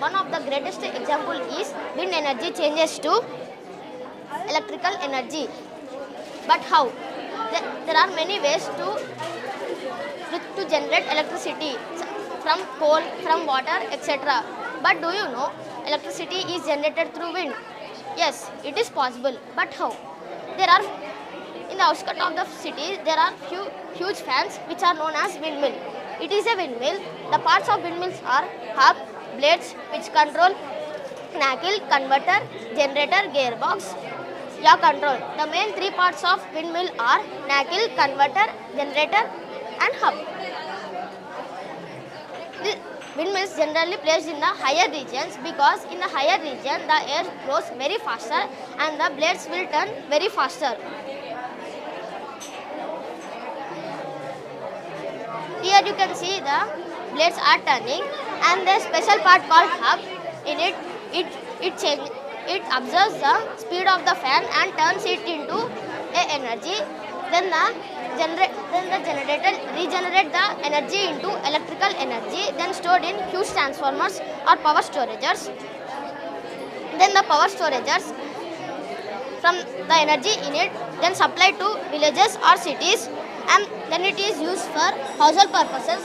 Speaker 21: One of the greatest example is wind energy changes to electrical energy. But how? There are many ways to generate electricity, from coal, from water, etc. But do you know electricity is generated through wind? Yes, it is possible. But how? There are in the outskirts of the city there are huge fans which are known as windmill. It is a windmill. The parts of windmills are hub, blades which control knackle, converter, generator, gearbox, yaw control. The main three parts of windmill are knackle, converter, generator and hub. The windmills generally placed in the higher regions because in the higher region the air flows very faster and the blades will turn very faster. Here you can see the blades are turning and the special part called hub. In it observes the speed of the fan and turns it into energy. Then the generator regenerates the energy into electrical energy, then stored in huge transformers or power storages. Then the power storages from the energy in it then supplied to villages or cities, and then it is used for household purposes,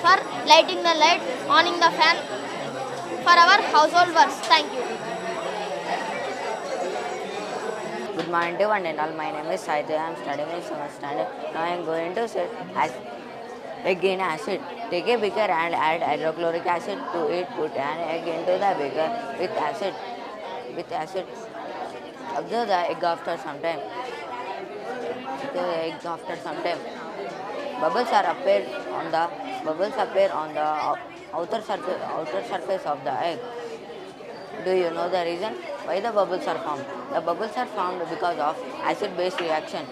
Speaker 21: for lighting the light, oning the fan, for our household works. Thank you.
Speaker 22: Good morning to one and all. My name is Saijay. I am studying in 7th standard. Now I am going to say egg in acid. Take a beaker and add hydrochloric acid to it. Put an egg into the beaker with acid. Observe the egg after some time. Bubbles appear on the outer surface of the egg. Do you know the reason why the bubbles are formed? The bubbles are formed because of acid-base reaction.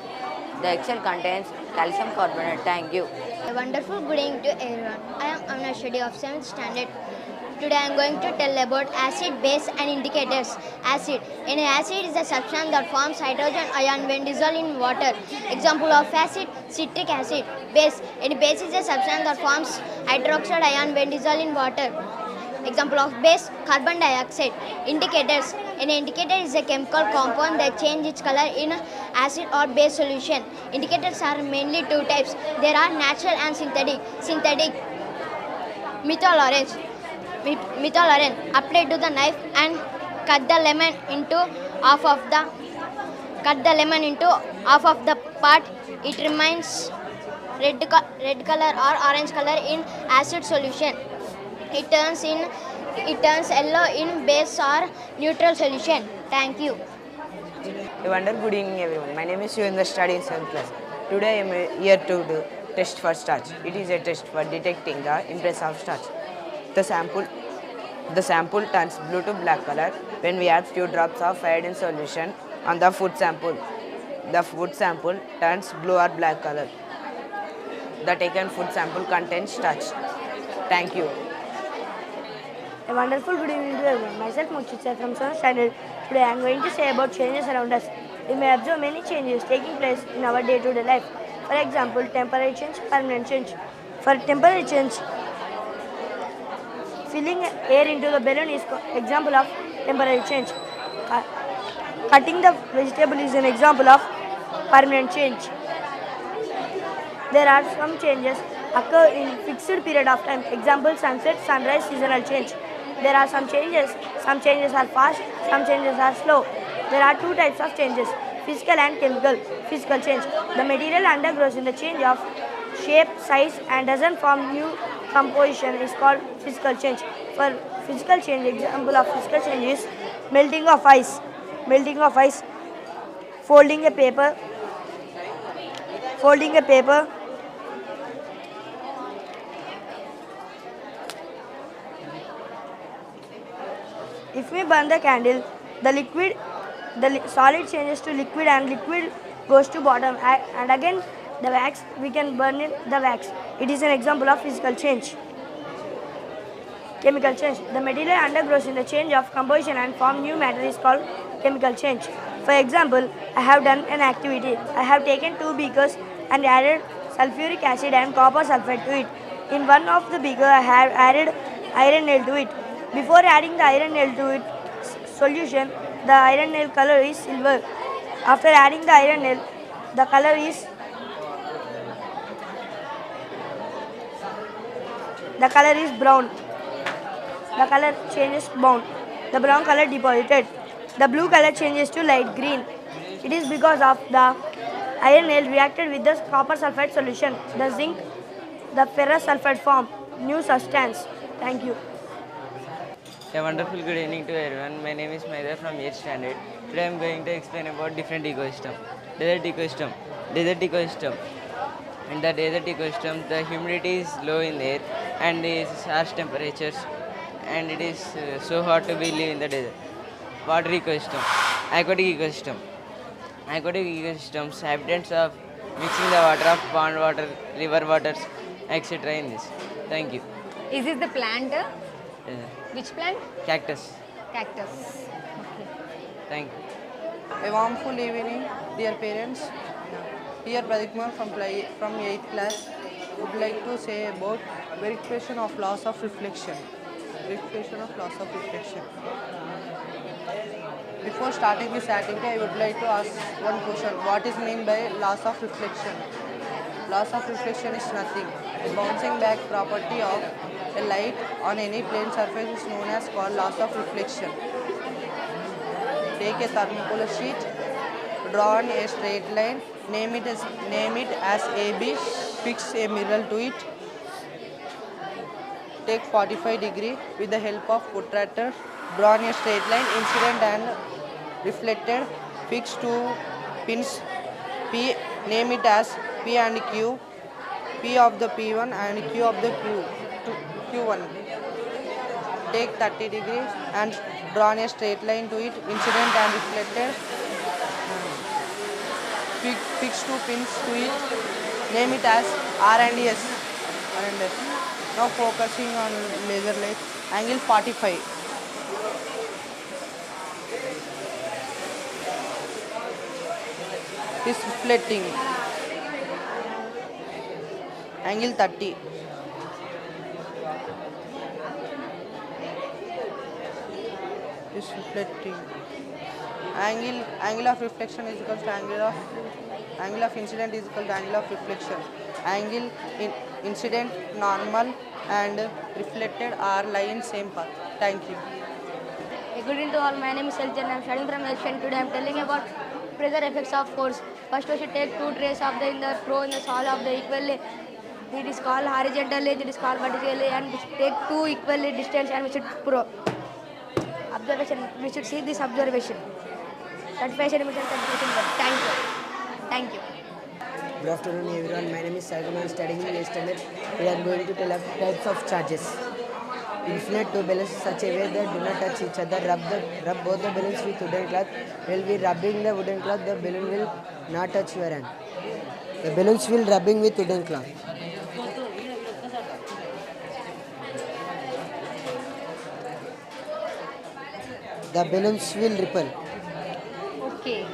Speaker 22: The eggshell contains calcium carbonate. Thank you.
Speaker 23: A wonderful good evening to everyone. I am Amna Shreddy of 7th standard. Today I am going to tell about acid, base and indicators. Acid. An acid is a substance that forms hydrogen ion when dissolved in water. Example of acid, citric acid. Base. A base is a substance that forms hydroxide ion when dissolved in water. Example of base, carbon dioxide. Indicators. An indicator is a chemical compound that changes its color in acid or base solution. Indicators are mainly two types. There are natural and synthetic. Synthetic, methyl orange. Methyl orange. Apply to the knife and cut the lemon into half of the part. It remains red color or orange color in acid solution. It turns yellow in base or neutral solution. Thank you.
Speaker 3: A wonderful good evening everyone. My name is Shivendra, studying 7th class. Today I am here to do test for starch. It is a test for detecting the impress of starch. The sample turns blue to black color when we add few drops of iodine solution on the food sample. The food sample turns blue or black color. The taken food sample contains starch. Thank you.
Speaker 5: A wonderful good evening to everyone. Myself Mukshit from 7th standard. Today I am going to say about changes around us. We may observe many changes taking place in our day-to-day life. For example, temperature change, permanent change. For temperature change, filling air into the balloon is example of temperature change. Cutting the vegetable is an example of permanent change. There are some changes occur in fixed period of time. Example, sunset, sunrise, seasonal change. There are some changes are fast, some changes are slow. There are two types of changes, physical and chemical. Physical change. The material undergoes in the change of shape, size and doesn't form new composition is called physical change. For physical change, example of physical change is melting of ice. Melting of ice, folding a paper, if we burn the candle, the solid changes to liquid and liquid goes to bottom, and again the wax, we can burn the wax. It is an example of physical change. Chemical change. The material undergoes in the change of composition and form new matter is called chemical change. For example, I have done an activity. I have taken 2 beakers and added sulfuric acid and copper sulfate to it. In one of the beaker, I have added iron nail to it. Before adding the iron nail to it solution, the iron nail color is silver. After adding the iron nail, the color is brown. The color changes brown. The brown color deposited. The blue color changes to light green. It is because of the iron nail reacted with the copper sulfate solution. The zinc, the ferrous sulfate form new substance. Thank you.
Speaker 8: A wonderful good evening to everyone. My name is Maida from 8th standard. Today I am going to explain about different ecosystem. Desert ecosystem. In the desert ecosystem, the humidity is low in the air and there is harsh temperatures, and it is so hard to be live in the desert. Water ecosystem. Aquatic ecosystems, habitants of mixing the water of pond water, river waters, etc. in this. Thank you.
Speaker 1: Is this the plant? Which plant?
Speaker 8: Cactus.
Speaker 1: Cactus. Okay.
Speaker 8: Thank you.
Speaker 24: A warmful evening, dear parents. Here Pradipkumar from 8th class would like to say about verification of laws of reflection. Before starting this activity, I would like to ask one question. What is meant by laws of reflection? Laws of reflection is nothing. A bouncing back property of a light on any plane surface is known as called laws of reflection. Take a thermometer sheet, draw on a straight line, name it as AB, fix a mirror to it, take 45 degree with the help of protractor, draw on a straight line, incident and reflected, fix 2 pins P, name it as P and Q, P of the P1 and Q of the Q1. Take 30 degree and draw on a straight line to it, incident and reflected, fix 2 pins to it, name it as R and S. Now focusing on laser light, angle 45. Is reflecting, angle 30. is reflecting. Angle of reflection is equal to angle of incident is equal to angle of reflection. Angle incident, normal and reflected are lie in same path. Thank you.
Speaker 4: Good evening to all. My name is Seljan. I am studying from Irrigation. Today I am telling about pressure effects of force. First we should take two trays of the in the throw in the soil of the equally. It is called horizontally, it is called vertically, and we should take two equally distance and we should pro. Observation. We should see this observation. 35 centimeters observation. Thank you. Thank you.
Speaker 7: Good afternoon everyone. My name is Sagan. I am studying in 8th standard. We are going to tell about types of charges. Inflate two balloons such a way that do not touch each other. Rub both the balloons with wooden cloth. While we rubbing the wooden cloth, the balloon will not touch your hand. The balloons will rubbing with wooden cloth. The balloons will repel.
Speaker 1: Okay.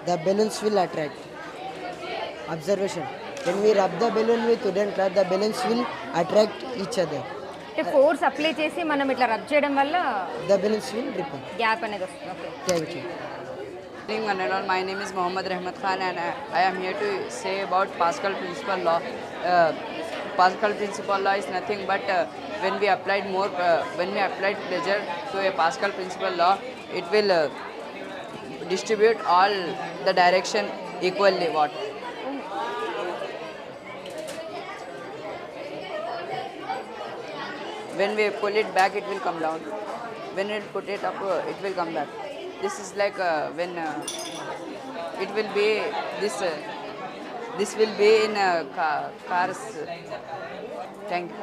Speaker 7: The balloons will attract. Observation. When we rub the balloon with wooden cloth, the balloons will attract each other.
Speaker 1: Force apply చేసి మనం ఇట్లా rub చేయడం వల్ల
Speaker 7: The balloons will repel.
Speaker 1: Gap అనేది వస్తుంది. Okay.
Speaker 7: Thank you.
Speaker 9: My name is Mohammad Rahmat Khan and I am here to say about Pascal principle law. Pascal principle law is nothing but when we applied pressure to a Pascal principle law, it will distribute all the direction equally. When we pull it back, it will come down. When we put it up, it will come back. This is like when it will be this. This will be in cars. Thank you.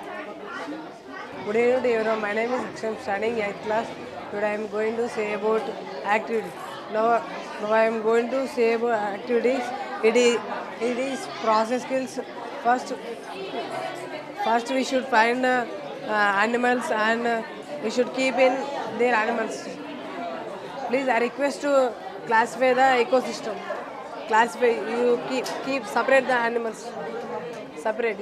Speaker 10: Good evening everyone. My name is Akshay. Studying 8th class. Today I am going to say about activities. Now I am going to say about activities. It is process skills. First we should find animals and we should keep in their animals. Please, I request to classify the ecosystem. Classify. You keep separate the animals. Separate.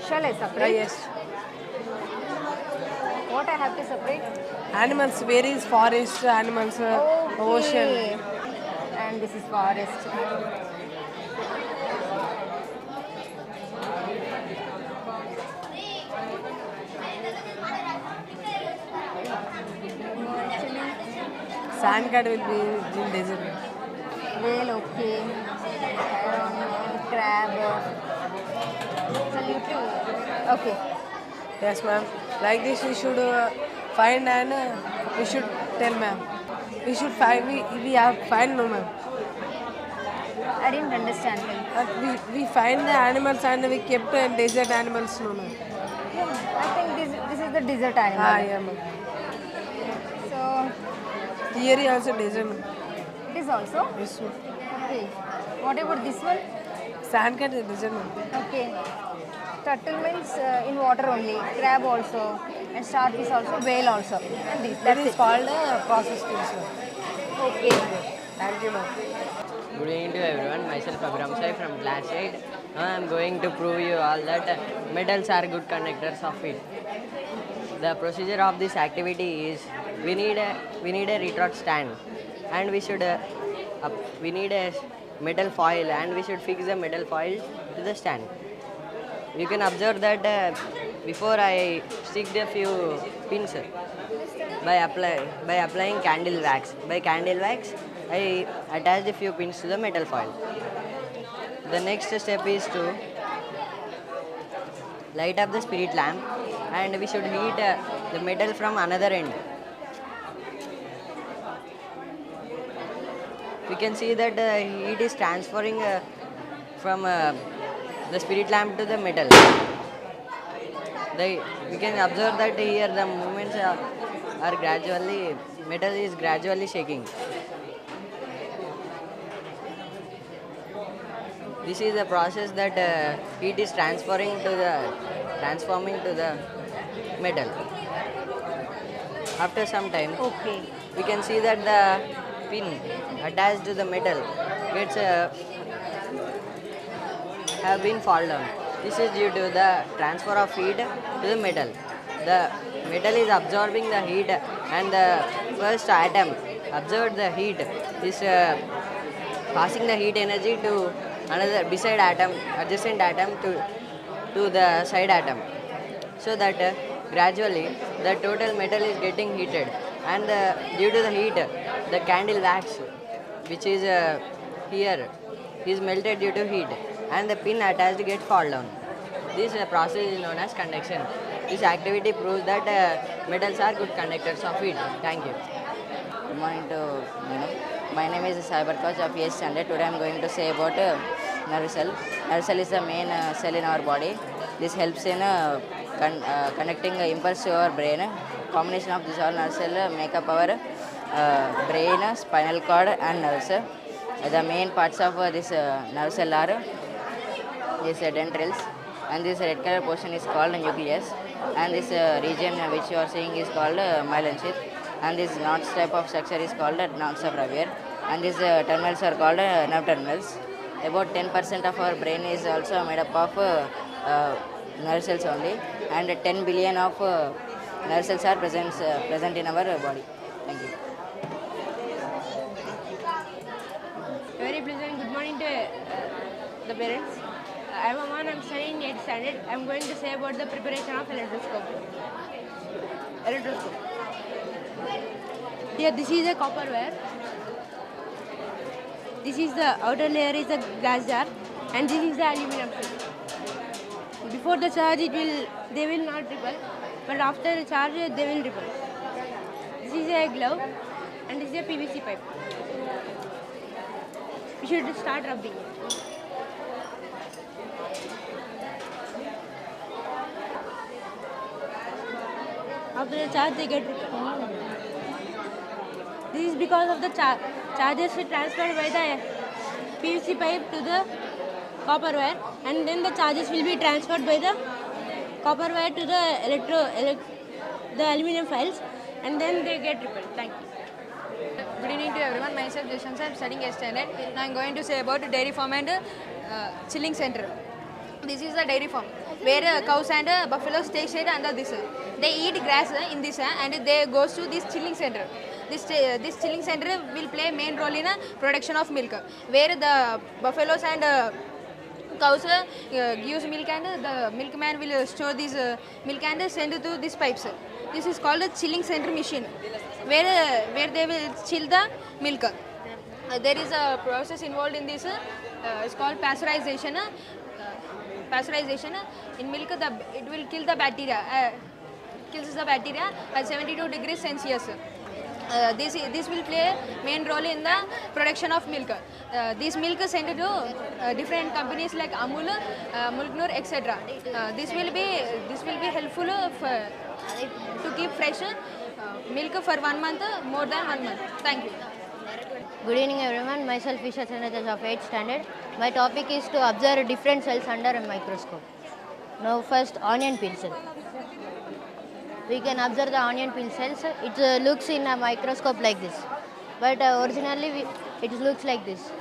Speaker 1: Shall I separate?
Speaker 10: Yes.
Speaker 1: What I have to separate?
Speaker 10: Animals. Where is forest animals? Ocean.
Speaker 1: And this is forest.
Speaker 10: Sand cat will be in desert.
Speaker 1: Whale, okay. Crab. Okay.
Speaker 10: Yes, ma'am. Like this, we should find and we should tell, ma'am. We should find. We have find, no, ma'am.
Speaker 1: I didn't understand.
Speaker 10: We find the animals and we kept desert animals, no, ma'am.
Speaker 1: I think this is the desert animal.
Speaker 10: Yeah, ma'am.
Speaker 1: So.
Speaker 10: Theory also desert.
Speaker 1: It is also?
Speaker 10: Yes, ma'am.
Speaker 1: Okay. What about this one?
Speaker 10: Sand cat is desert, ma'am.
Speaker 1: Okay. Turtle means in water only. Crab also. And starfish also. Whale also. And this.
Speaker 10: That is called process skills, ma'am.
Speaker 1: Okay.
Speaker 10: Thank you, ma'am.
Speaker 25: Good evening to everyone. Myself Abram Sai from class 8. Now I am going to prove you all that metals are good conductors of heat. The procedure of this activity is we need a retort stand and we need a metal foil and we should fix the metal foil to the stand. You can observe that before I stick a few pins by applying candle wax. By candle wax I attach a few pins to the metal foil. The next step is to light up the spirit lamp and we should heat the metal from another end. We can see that heat is transferring from the spirit lamp to the metal. We can observe that here the movements are gradually, metal is gradually shaking. This is the process that heat is transforming to the metal. After some time, we can see that the pin attached to the metal have been fall down. This is due to the transfer of heat to the metal. The metal is absorbing the heat and the first atom absorbed the heat is passing the heat energy to another beside atom, adjacent atom to the side atom. So that gradually the total metal is getting heated and due to the heat the candle wax which is here is melted due to heat and the pin attached get fall down. This process is known as conduction. This activity proves that metals are good conductors of heat. Thank you.
Speaker 22: Good morning to my name is Cybercoach of 8th standard. Today I am going to say about nerve cell. Nerve cell is the main cell in our body. This helps in connecting impulse to our brain. Combination of this all nerve cell make up our brain, spinal cord and nerves. The main parts of this nerve cell are these dendrils, and this red color portion is called nucleus, and this region which you are seeing is called myelin sheath, and this knots type of structure is called knots of Ravier, and these terminals are called nerve terminals. About 10% of our brain is also made up of nerve cells only, and 10 billion of nerve cells are present in our body. Thank you.
Speaker 2: Very pleasant good morning to the parents. I am Aman, I am studying 8th standard. I am going to say about the preparation of electroscope. Here this is a copper wire. This is the outer layer is the glass jar and this is the aluminum sheet. Before the charge they will not repel, but after the charge they will repel. This is a glove and this is a PVC pipe. We should start rubbing it. After the charge they get repelled. This is because of the charges transferred by the PVC pipe to the copper wire, and then the charges will be transferred by the copper wire to the the aluminum files, and then they get repelled. Thank you.
Speaker 11: Good evening to everyone. Myself Jashan. I am studying 8th standard. Now I am going to say about dairy farm and chilling center. This is a dairy farm where cows and buffaloes stay under this. They eat grass in this and they goes to this chilling center. This chilling center will play main role in production of milk, where the buffaloes and cows gives milk and the milkman will store this milk and send it to these pipes. This is called a chilling center machine, where they will chill the milk. There is a process involved in this. It's called pasteurization. Pasteurization in milk, it will kill the bacteria. Kills the bacteria at 72 degrees Celsius. This will play main role in the production of milk. This milk is sent to different companies like Amul, Mulknoor, etc. This will be helpful to keep fresh milk for 1 month, more than 1 month. Thank you.
Speaker 12: Good evening everyone, myself Isha Chandrajas of 8th standard. My topic is to observe different cells under a microscope. Now first onion peel cell. We can observe the onion peel cells. It looks in a microscope like this, but originally it looks like this.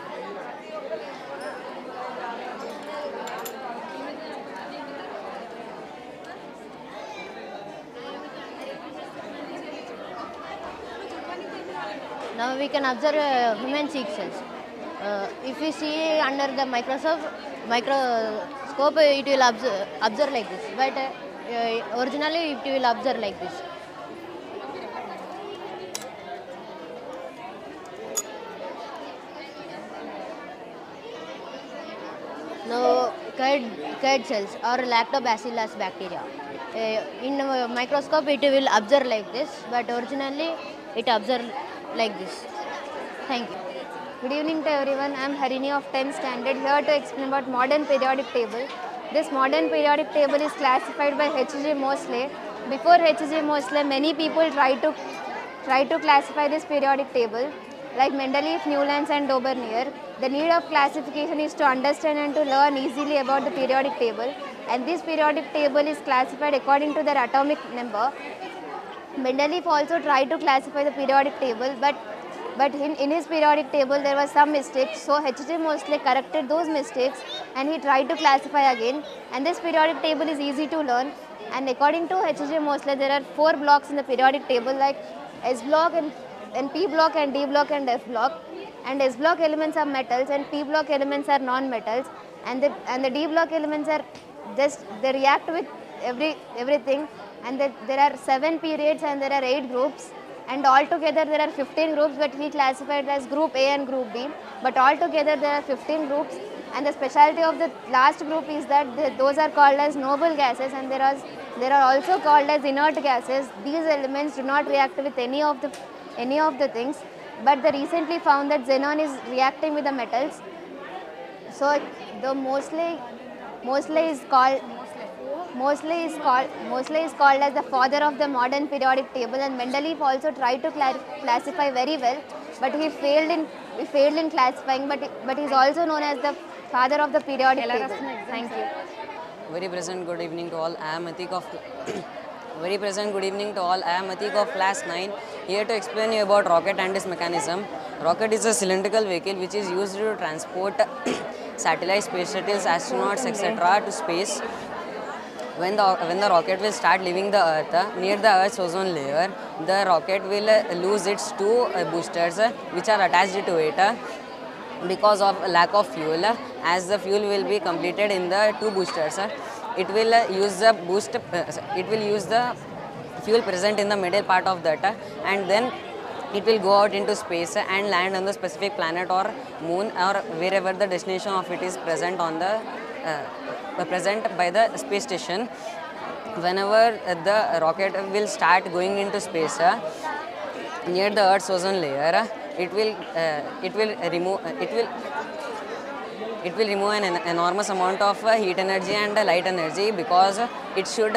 Speaker 12: Now we can observe human cheek cells. If we see under the microscope, it will observe like this, but originally it will observe like this. Now curd cells or lactobacillus bacteria. In a microscope it will observe like this, but originally it observes like this. Thank you.
Speaker 13: Good evening to everyone. I am Harini of 10th standard, here to explain about modern periodic table. This modern periodic table is classified by H.G. Moseley. Before H.G. Moseley, many people tried to classify this periodic table, like Mendeleev, Newlands and Daubernier. The need of classification is to understand and to learn easily about the periodic table, and this periodic table is classified according to their atomic number. Mendeleev also tried to classify the periodic table, but But in his periodic table there was some mistakes, so H.J. Moseley corrected those mistakes and he tried to classify again. And this periodic table is easy to learn. And according to H.J. Moseley, there are 4 blocks in the periodic table, like S block and P block and D block and F block. And S block elements are metals and P block elements are non-metals. And the D block elements are just, they react with everything. And there are 7 periods and there are 8 groups. And altogether there are 15 groups, but he classified as group A and group B. But altogether there are 15 groups, and the specialty of the last group is that those are called as noble gases, and there are also called as inert gases. These elements do not react with any of the things, but they recently found that xenon is reacting with the metals. So the Moseley is called as the father of the modern periodic table, and Mendeleev also tried to classify very well, but he failed in classifying. But he is also known as the father of the periodic table. Thank you.
Speaker 6: Very present good evening to all. I am Atik of Very present good evening to all. I am Atik of class 9, here to explain you about rocket and its mechanism. Rocket is a cylindrical vehicle which is used to transport satellites, space shuttles, astronauts, etc. to space. When the rocket will start leaving the Earth, near the Earth's ozone layer, the rocket will lose its 2 boosters which are attached to it because of lack of fuel. As the fuel will be completed in the 2 boosters, it will use the fuel present in the middle part of that, and then it will go out into space and land on the specific planet or moon or wherever the destination of it is present on the present by the space station. Whenever the rocket will start going into space near the Earth's ozone layer, it will remove an enormous amount of heat energy and light energy, because it should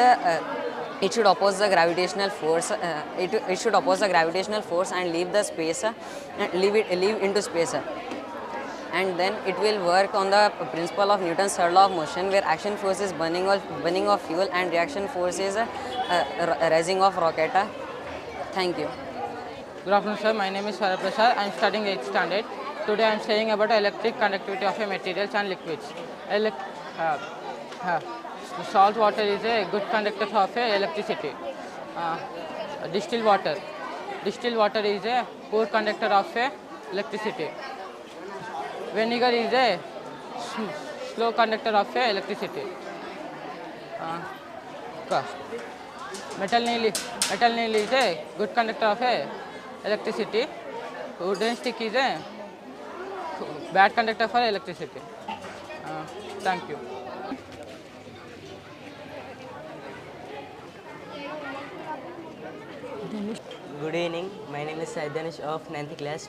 Speaker 6: oppose the gravitational force. It should oppose the gravitational force and leave the space, leave into space. And then it will work on the principle of Newton's third law of motion, where action force is burning of fuel and reaction force is rising of rocket. Thank you.
Speaker 14: Good afternoon, sir. My name is Farah Prasad. I am studying 8th standard. Today I am saying about electric conductivity of materials and liquids. Salt water is a good conductor of electricity. Distilled water is a poor conductor of electricity. Vinegar is a slow conductor of electricity. Metal nail is a good conductor of electricity. Wooden stick is a bad conductor for electricity. Thank you.
Speaker 15: Good evening. My name is Saidanish of 9th class.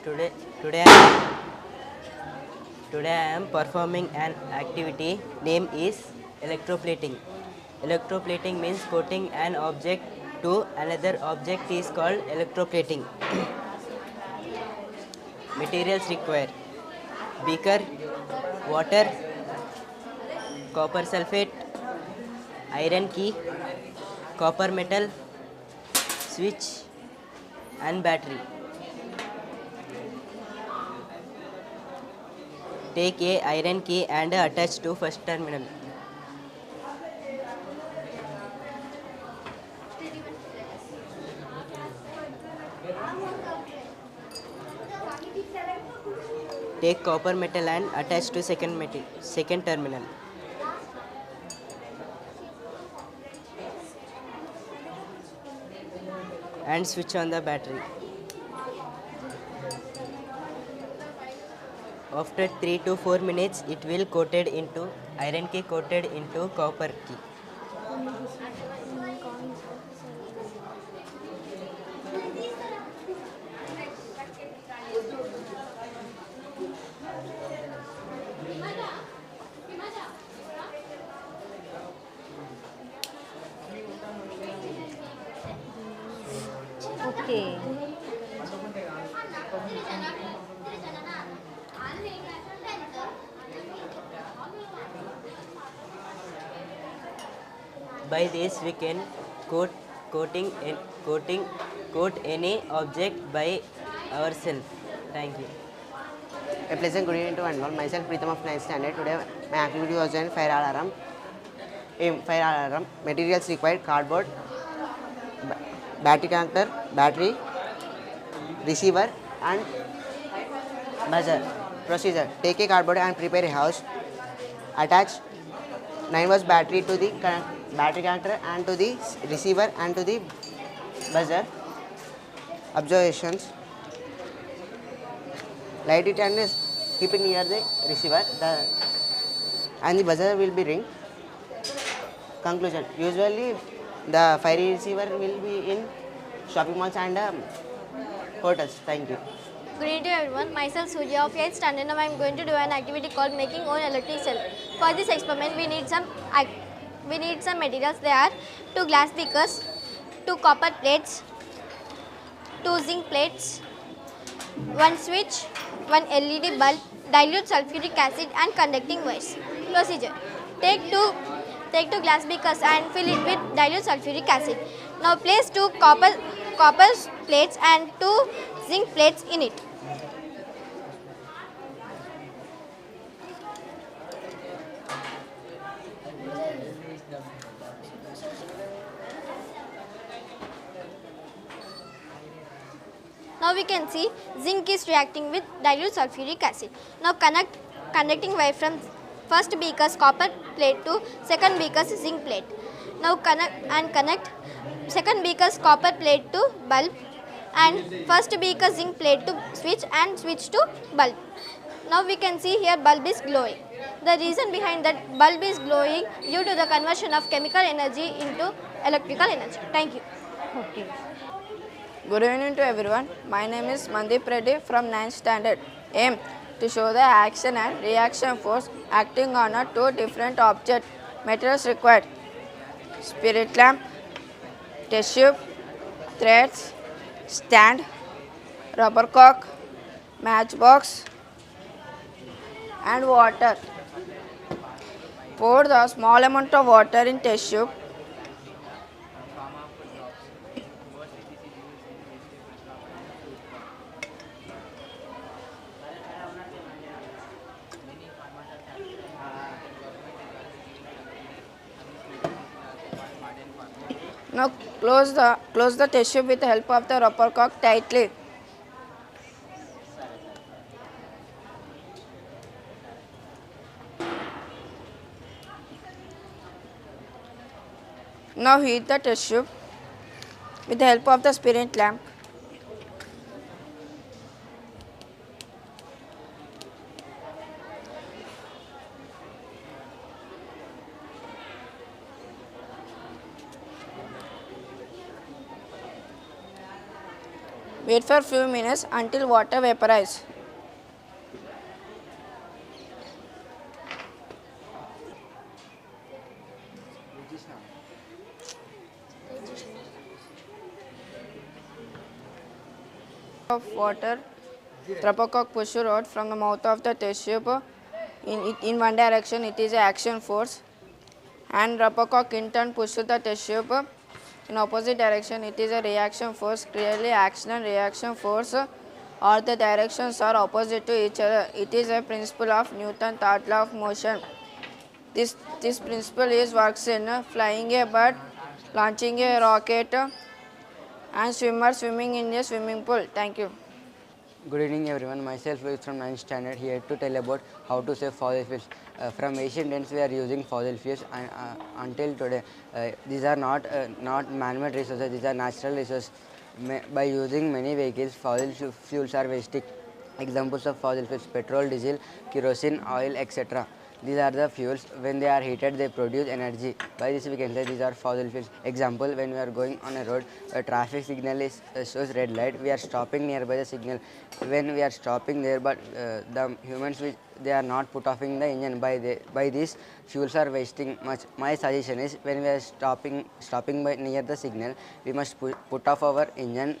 Speaker 15: Today I am performing an activity. Name is electroplating. Electroplating means coating an object to another object is called electroplating. Materials required: beaker, water, copper sulfate, iron key, copper metal, switch and battery. Take a iron key and attach to first terminal. Take copper metal and attach to second terminal. And switch on the battery. After 3 to 4 minutes, it will coated into iron key coated into copper key.
Speaker 1: Okay.
Speaker 15: By this we can coat any object by ourselves. Thank you.
Speaker 16: A pleasant good evening to one and all. Myself Pritham of 9th standard. Today my activity was in fire alarm. In fire alarm, materials required: cardboard, battery connector, battery, receiver, and buzzer. Procedure: take a cardboard and prepare a house. Attach 9 volts battery to the battery connector and to the receiver and to the buzzer. Observations: light it and keep it near the receiver. And the buzzer will be ring. Conclusion: usually the fire receiver will be in shopping malls and hotels. Thank you.
Speaker 21: Good evening to everyone. Myself Surya of 8th standard. Now I am going to do an activity called making own electric cell. For this experiment, we need some materials. There are 2 glass beakers, 2 copper plates, 2 zinc plates, 1 switch, 1 LED bulb, dilute sulfuric acid and conducting wires. Procedure: take two glass beakers and fill it with dilute sulfuric acid. Now place 2 copper plates and 2 zinc plates in it. Now we can see zinc is reacting with dilute sulfuric acid. Now connect conducting wire from first beaker's copper plate to second beaker's zinc plate. Now connect second beaker's copper plate to bulb and first beaker's zinc plate to switch and switch to bulb. Now we can see here bulb is glowing. The reason behind that bulb is glowing due to the conversion of chemical energy into electrical energy. Thank you.
Speaker 17: Okay. Good evening to everyone. My name is Mandeep Reddy from 9th standard. Aim: to show the action and reaction force acting on a 2 different objects. Materials required: spirit lamp, test tube, threads, stand, rubber cock, matchbox and water. Pour the small amount of water in test tube. Now close the test tube with the help of the rubber cock tightly. Now heat the test tube with the help of the spirit lamp. Wait for a few minutes until water vaporizes. Of water, rubber cock push rod from the mouth of the test tube in one direction, it is a action force, and rubber cock in turn push the test tube in opposite direction, it is a reaction force. Clearly, action and reaction force or the directions are opposite to each other. It is a principle of Newton's third law of motion. This principle works in flying a bird, launching a rocket, and swimmers swimming in a swimming pool. Thank you.
Speaker 25: Good evening everyone, myself is from 9th standard, here to tell about how to save fossil fuels. From ancient times we are using fossil fuels and until today these are not man-made resources, these are natural resources. By using many vehicles, fossil fuels are wasted. Examples of fossil fuels: petrol, diesel, kerosene, oil, etc. These are the fuels. When they are heated, they produce energy. By this we can say these are fossil fuels. Example: when we are going on a road, a traffic signal shows red light, we are stopping nearby the signal. When we are stopping there, but the humans they are not put off in the engine. By this fuels are wasting much. My suggestion is, when we are stopping by near the signal, we must put off our engine.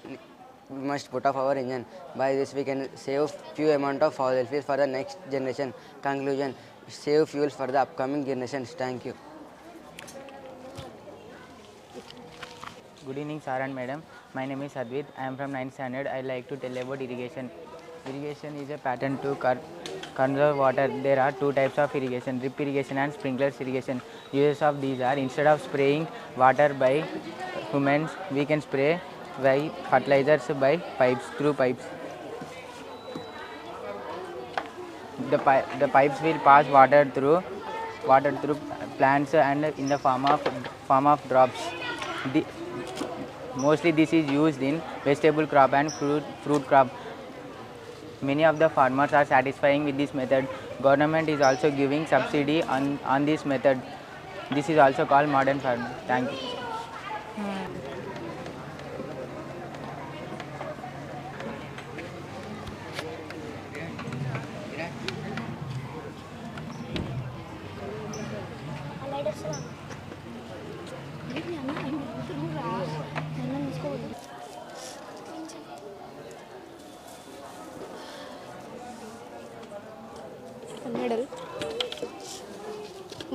Speaker 25: By this we can save few amount of fossil fuels for the next generation. Conclusion: save fuels for the upcoming generations. Thank you.
Speaker 18: Good evening, sir and madam. My name is Advait. I am from 9th standard. I like to tell about irrigation.
Speaker 3: Irrigation is a pattern to conserve water. There are two types of irrigation, drip irrigation and sprinkler irrigation. Uses of these are, instead of spraying water by humans, we can spray by fertilizers by pipes, through pipes. The pipes will pass water through plants and in the form of drops. Mostly this is used in vegetable crop and fruit crop. Many of the farmers are satisfying with this method. Government is also giving subsidy on this method. This is also called modern farming. Thank you.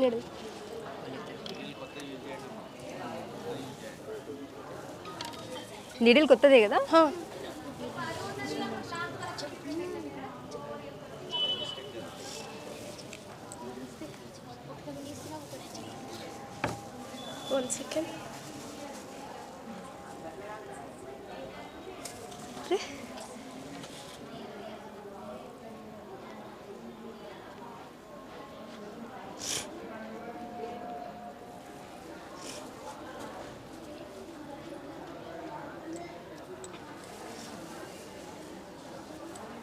Speaker 18: Needle.
Speaker 1: Needle కొత్తదే కదా?
Speaker 18: One second.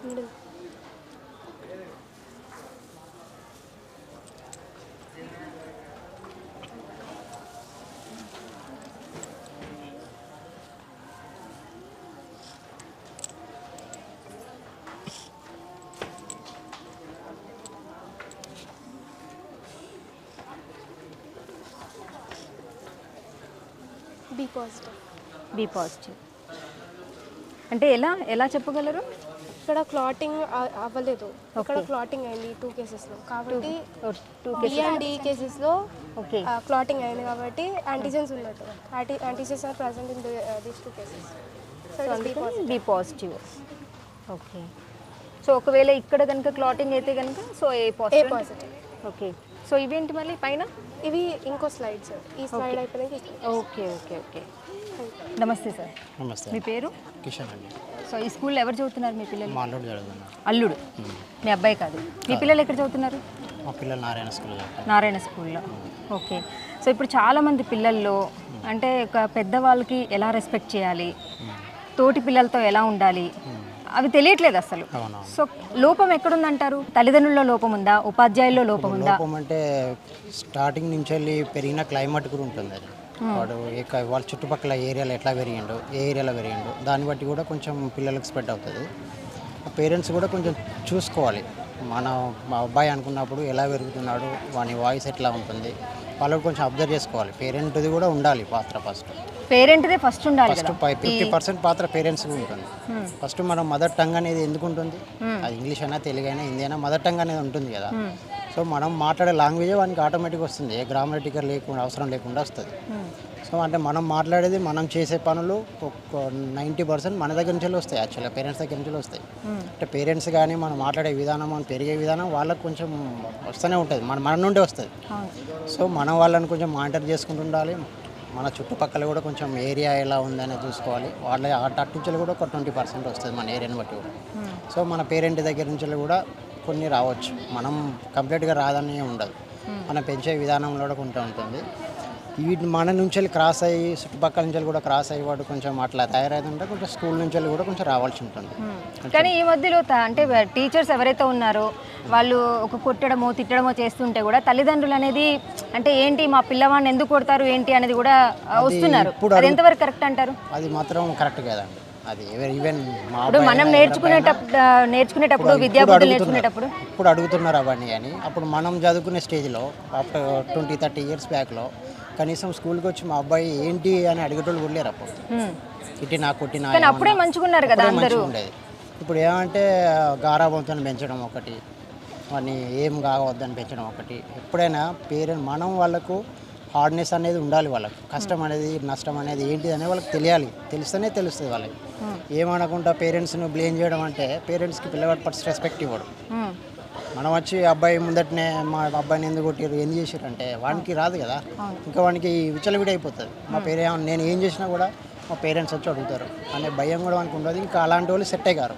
Speaker 18: Needle. Be positive.
Speaker 1: Be positive అంటే ఎలా చెప్పగలరు?
Speaker 18: ఇక్కడ clotting అవ్వలేదు, ఇక్కడ clotting అయింది 2 కేసెస్లో. కాబట్టి బి అండ్ డి కేసెస్లో క్లాటింగ్ అయింది కాబట్టి యాంటీజెన్స్ ఉన్నట్టు. Antigens are present in these 2 cases.
Speaker 1: B positive. Okay. So ఒకవేళ ఇక్కడ కనుక క్లాటింగ్ అయితే కనుక so A positive. Okay. So ఇవేంటి మళ్ళీ పైన?
Speaker 18: ఇవి ఇంకో స్లైడ్స్. ఈ స్లైడ్ అయిపోయినాక
Speaker 1: ఓకే ఓకే ఓకే. నమస్తే సార్.
Speaker 19: నమస్తే.
Speaker 1: మీ పేరు?
Speaker 19: కిషన్ అండి.
Speaker 1: సో ఈ స్కూల్లో ఎవరు చదువుతున్నారు మీ పిల్లలు?
Speaker 19: మా అల్లుడు చదువుతున్నారు.
Speaker 1: అల్లుడు? మీ అబ్బాయి కాదు. మీ పిల్లలు ఎక్కడ చదువుతున్నారు?
Speaker 19: మా పిల్లలు నారాయణ స్కూల్లో చదువుతారు.
Speaker 1: నారాయణ స్కూల్లో. ఓకే. సో ఇప్పుడు చాలామంది పిల్లల్లో అంటే ఒక పెద్దవాళ్ళకి ఎలా రెస్పెక్ట్ చేయాలి, తోటి పిల్లలతో ఎలా ఉండాలి, అవి తెలియట్లేదు అసలు. సో లోపం ఎక్కడుందంటారు? తల్లిదండ్రుల్లో లోపం ఉందా, ఉపాధ్యాయుల్లో లోపం ఉందా?
Speaker 19: లోపం అంటే స్టార్టింగ్ నుంచి వెళ్ళి పెరిగిన క్లైమేట్ కూడా ఉంటుంది. అది వాడు వాళ్ళ చుట్టుపక్కల ఏరియాలో ఎట్లా పెరిగిండు, ఏ ఏరియాలో పెరిగిండు, దాన్ని బట్టి కూడా కొంచెం పిల్లలకు స్ప్రెడ్ అవుతుంది. పేరెంట్స్ కూడా కొంచెం చూసుకోవాలి. మా అబ్బాయి అనుకున్నప్పుడు ఎలా పెరుగుతున్నాడు, వాని వాయిస్ ఎట్లా ఉంటుంది, వాళ్ళకి కొంచెం అబ్జర్వ్ చేసుకోవాలి. పేరెంట్ది కూడా ఉండాలి పాత్ర.
Speaker 1: పేరెంట్దే ఫస్ట్ ఉండాలి.
Speaker 19: ఫస్ట్ 50% పాత్ర పేరెంట్స్ ఉంటుంది. ఫస్ట్ మనం మదర్ టంగ్ అనేది ఎందుకు ఉంటుంది? అది ఇంగ్లీష్ అయినా తెలుగు అయినా హిందీ అయినా మదర్ టంగ్ అనేది ఉంటుంది కదా. సో మనం మాట్లాడే లాంగ్వేజ్ వానికి ఆటోమేటిక్గా వస్తుంది, ఏ గ్రామటికల్ లేకుండా అవసరం లేకుండా వస్తుంది. సో అంటే మనం మాట్లాడేది, మనం చేసే పనులు ఒక 90% మన దగ్గర నుంచి వస్తాయి. యాక్చువల్గా పేరెంట్స్ దగ్గర నుంచి వస్తాయి. అంటే పేరెంట్స్ కానీ మనం మాట్లాడే విధానం, మనం పెరిగే విధానం వాళ్ళకు కొంచెం వస్తూనే ఉంటుంది, మన నుండే వస్తుంది. సో మనం వాళ్ళని కొంచెం మానిటర్ చేసుకుంటూ ఉండాలి. మన చుట్టుపక్కల కూడా కొంచెం ఏరియా ఎలా ఉందనేది చూసుకోవాలి. వాళ్ళ అటు నుంచి కూడా ఒక 20% వస్తుంది మన ఏరియాని బట్టి కూడా. సో మన పేరెంట్ దగ్గర నుంచి కూడా కొన్ని రావచ్చు, మనం కంప్లీట్గా రాదని ఉండదు. మనం పెంచే విధానంలో కూడా కొంత ఉంటుంది. వీటి మన నుంచి క్రాస్ అయ్యి చుట్టుపక్కల నుంచి కూడా క్రాస్ అయ్యి వాడు కొంచెం అట్లా తయారైతుంటే కొంచెం స్కూల్ నుంచి కూడా కొంచెం రావాల్సి ఉంటుంది.
Speaker 1: కానీ ఈ మధ్యలో అంటే టీచర్స్ ఎవరైతే ఉన్నారో వాళ్ళు ఒక కొట్టడమో తిట్టడమో చేస్తుంటే కూడా తల్లిదండ్రులు అనేది అంటే ఏంటి మా పిల్లవాడిని ఎందుకు కొడతారు ఏంటి అనేది కూడా వస్తున్నారు. అది ఎంతవరకు కరెక్ట్ అంటారు?
Speaker 19: అది మాత్రం కరెక్ట్ కాదండి. అది ఈవెన్
Speaker 1: మనం నేర్చుకునేటప్పుడు విద్యాబుద్ధులు నేర్చుకునేటప్పుడు
Speaker 19: ఇప్పుడు అడుగుతున్నారు అవన్నీ. అని అప్పుడు మనం చదువుకునే స్టేజ్లో ఆఫ్టర్ 20-30 ఇయర్స్ బ్యాక్లో కనీసం స్కూల్కి వచ్చి మా అబ్బాయి ఏంటి అని అడిగేటోళ్ళు కూడా లేరు. అప్పుడు కొట్టినా
Speaker 1: అప్పుడే మంచుకున్నారు కదా అందరూ.
Speaker 19: ఉండేది. ఇప్పుడు ఏమంటే గారాబంతో పెంచడం ఒకటి, వాడిని ఏం కావద్దని పెంచడం ఒకటి. ఎప్పుడైనా పేరెంట్ మనం వాళ్ళకు హార్డ్నెస్ అనేది ఉండాలి వాళ్ళకి. కష్టం అనేది నష్టం అనేది ఏంటిది అనేది వాళ్ళకి తెలియాలి. తెలిస్తేనే తెలుస్తుంది వాళ్ళకి. ఏమనకుండా పేరెంట్స్ని బ్లేమ్ చేయడం అంటే పేరెంట్స్కి పిల్లవాడు ఫస్ట్ రెస్పెక్ట్ ఇవ్వడు. మనం వచ్చి అబ్బాయి ముందటనే మా అబ్బాయిని ఎందుకు కొట్టారు ఎందుకు చేశారు అంటే వానికి రాదు కదా, ఇంకా వానికి విచలవిడి అయిపోతుంది. మా నేను ఏం చేసినా కూడా మా పేరెంట్స్ వచ్చి అడుగుతారు అనే భయం కూడా వానికి ఉండదు. ఇంకా అలాంటి వాళ్ళు సెట్ అయ్యారు.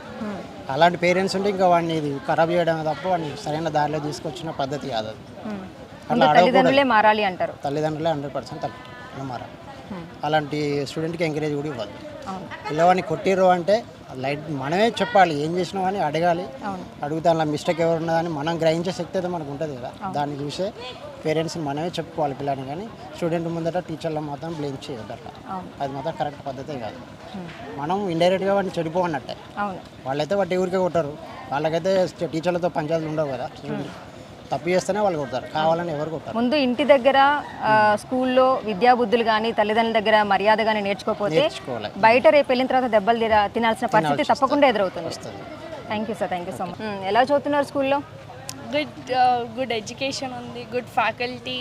Speaker 19: అలాంటి పేరెంట్స్ ఉంటే ఇంకా వాడిని ఇది ఖరాబ్ చేయడం తప్ప వాడిని సరైన దారిలో తీసుకొచ్చిన పద్ధతి కాదు అది. అట్లా
Speaker 1: తల్లిదండ్రులే మారాలి అంటారు.
Speaker 19: తల్లిదండ్రులే 100% మారాలి. అలాంటి స్టూడెంట్కి ఎంకరేజ్ కూడా ఇవ్వద్దు. పిల్లవాడిని కొట్టిర్రు అంటే లైట్ మనమే చెప్పాలి, ఏం చేసినావు అని అడగాలి. అడుగుతా అలా మిస్టేక్ ఎవరు ఉన్నదని మనం గ్రహించే శక్తి అయితే మనకు ఉంటుంది కదా, దాన్ని చూసే పేరెంట్స్ని మనమే చెప్పుకోవాలి పిల్లని. కానీ స్టూడెంట్ ముందట టీచర్లో మాత్రం బ్లేమ్ చేయొద్దు. అట్లా అది మాత్రం కరెక్ట్ పద్ధతే కాదు. మనం ఇండైరెక్ట్గా వాడిని చెడిపోవన్నట్టే. వాళ్ళైతే వాటి ఊరికే కొట్టారు, వాళ్ళకైతే టీచర్లతో పంచాయతీలు ఉండవు కదా. తప్పు చేస్తేనే వాళ్ళు కొడతారు, కావాలని ఎవరు కొట్టారు.
Speaker 1: ముందు ఇంటి దగ్గర స్కూల్లో విద్యాబుద్ధులు కానీ తల్లిదండ్రుల దగ్గర మర్యాద కానీ నేర్చుకోకపోతే బయట రేపు వెళ్ళిన తర్వాత దెబ్బలు తినాల్సిన పరిస్థితి తప్పకుండా ఎదురవుతుంది. Thank you sir, thank you so much. ఎలా చదువుతున్నారు స్కూల్లో?
Speaker 5: గుడ్ ఎడ్యుకేషన్ ఉంది, గుడ్ ఫ్యాకల్టీ,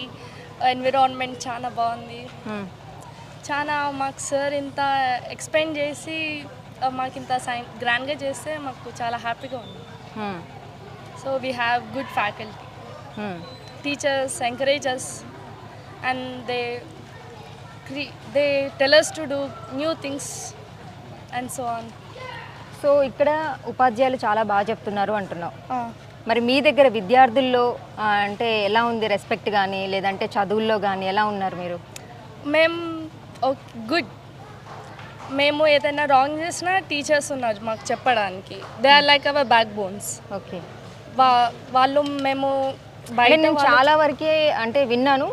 Speaker 5: ఎన్విరాన్మెంట్ చాలా బాగుంది. చాలా మాకు సార్ ఇంత ఎక్స్ప్లెయిన్ చేసి మాకు ఇంత గ్రాండ్గా చేస్తే మాకు చాలా హ్యాపీగా ఉంది. So we have good faculty. Teachers encourage us and they tell us to do new things and so on.
Speaker 1: So ఇక్కడ ఉపాధ్యాయులు చాలా బాగా చెప్తున్నారు అంటున్నావు. మరి మీ దగ్గర విద్యార్థుల్లో అంటే ఎలా ఉంది రెస్పెక్ట్ కానీ లేదంటే చదువుల్లో కానీ ఎలా ఉన్నారు మీరు?
Speaker 5: గుడ్. మేము ఏదైనా రాంగ్ చేసినా టీచర్స్ ఉన్నారు మాకు చెప్పడానికి. They are like our back bones.
Speaker 1: Okay.
Speaker 5: వాళ్ళు మేము
Speaker 1: నేను చాలా వరకే అంటే విన్నాను,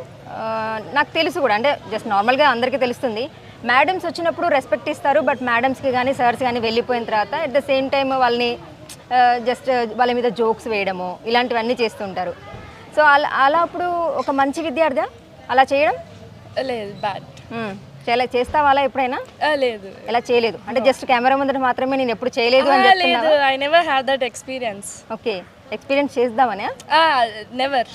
Speaker 1: నాకు తెలుసు కూడా, అంటే జస్ట్ నార్మల్గా అందరికీ తెలుస్తుంది. మేడమ్స్ వచ్చినప్పుడు రెస్పెక్ట్ ఇస్తారు, బట్ మేడమ్స్కి కానీ సార్స్ కానీ వెళ్ళిపోయిన తర్వాత అట్ ద సేమ్ టైం వాళ్ళని జస్ట్ వాళ్ళ మీద జోక్స్ వేయడము ఇలాంటివన్నీ చేస్తుంటారు. సో అలా అప్పుడు ఒక మంచి విద్యార్థి అలా చేయడం
Speaker 5: లేదు, బ్యాడ్.
Speaker 1: చేస్తావా అలా ఎప్పుడైనా?
Speaker 5: లేదు,
Speaker 1: ఎలా చేయలేదు అంటే జస్ట్ కెమెరా ముందర మాత్రమే నేను ఎప్పుడు చేయలేదు అని చెప్తున్నావా?
Speaker 5: I never had that experience.
Speaker 1: Okay, experience చేద్దామనే?
Speaker 5: నెవర్.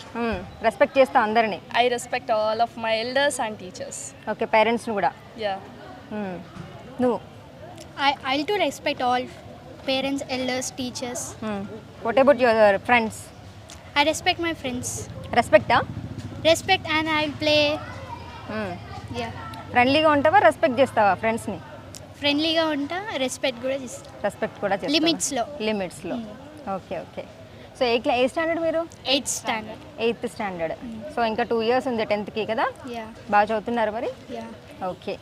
Speaker 1: రెస్పెక్ట్ చేస్తా అందరినీ?
Speaker 5: I respect all of my elders and teachers.
Speaker 1: Okay, పేరెంట్స్ని కూడా?
Speaker 5: యా.
Speaker 1: నువ్వు?
Speaker 8: I'll to respect all parents, elders, teachers.
Speaker 1: What about your friends?
Speaker 8: I respect my friends.
Speaker 1: Respect?
Speaker 8: Respect and I'll play. Yeah.
Speaker 1: ఫ్రెండ్లీగా ఉంటావా, respect చేస్తావా ఫ్రెండ్స్ని?
Speaker 8: ఫ్రెండ్లీగా ఉంటా, respect కూడా చేస్తా.
Speaker 1: రెస్పెక్ట్ కూడా చేస్తా, లిమిట్స్లో. Okay okay. సో ఏ స్టాండర్డ్ మీరు?
Speaker 8: 8th standard.
Speaker 1: 8th standard. So ఇంకా 2 years ఉంది 10th కదా? బాగా చదువుతున్నారు మరి? ఓకే.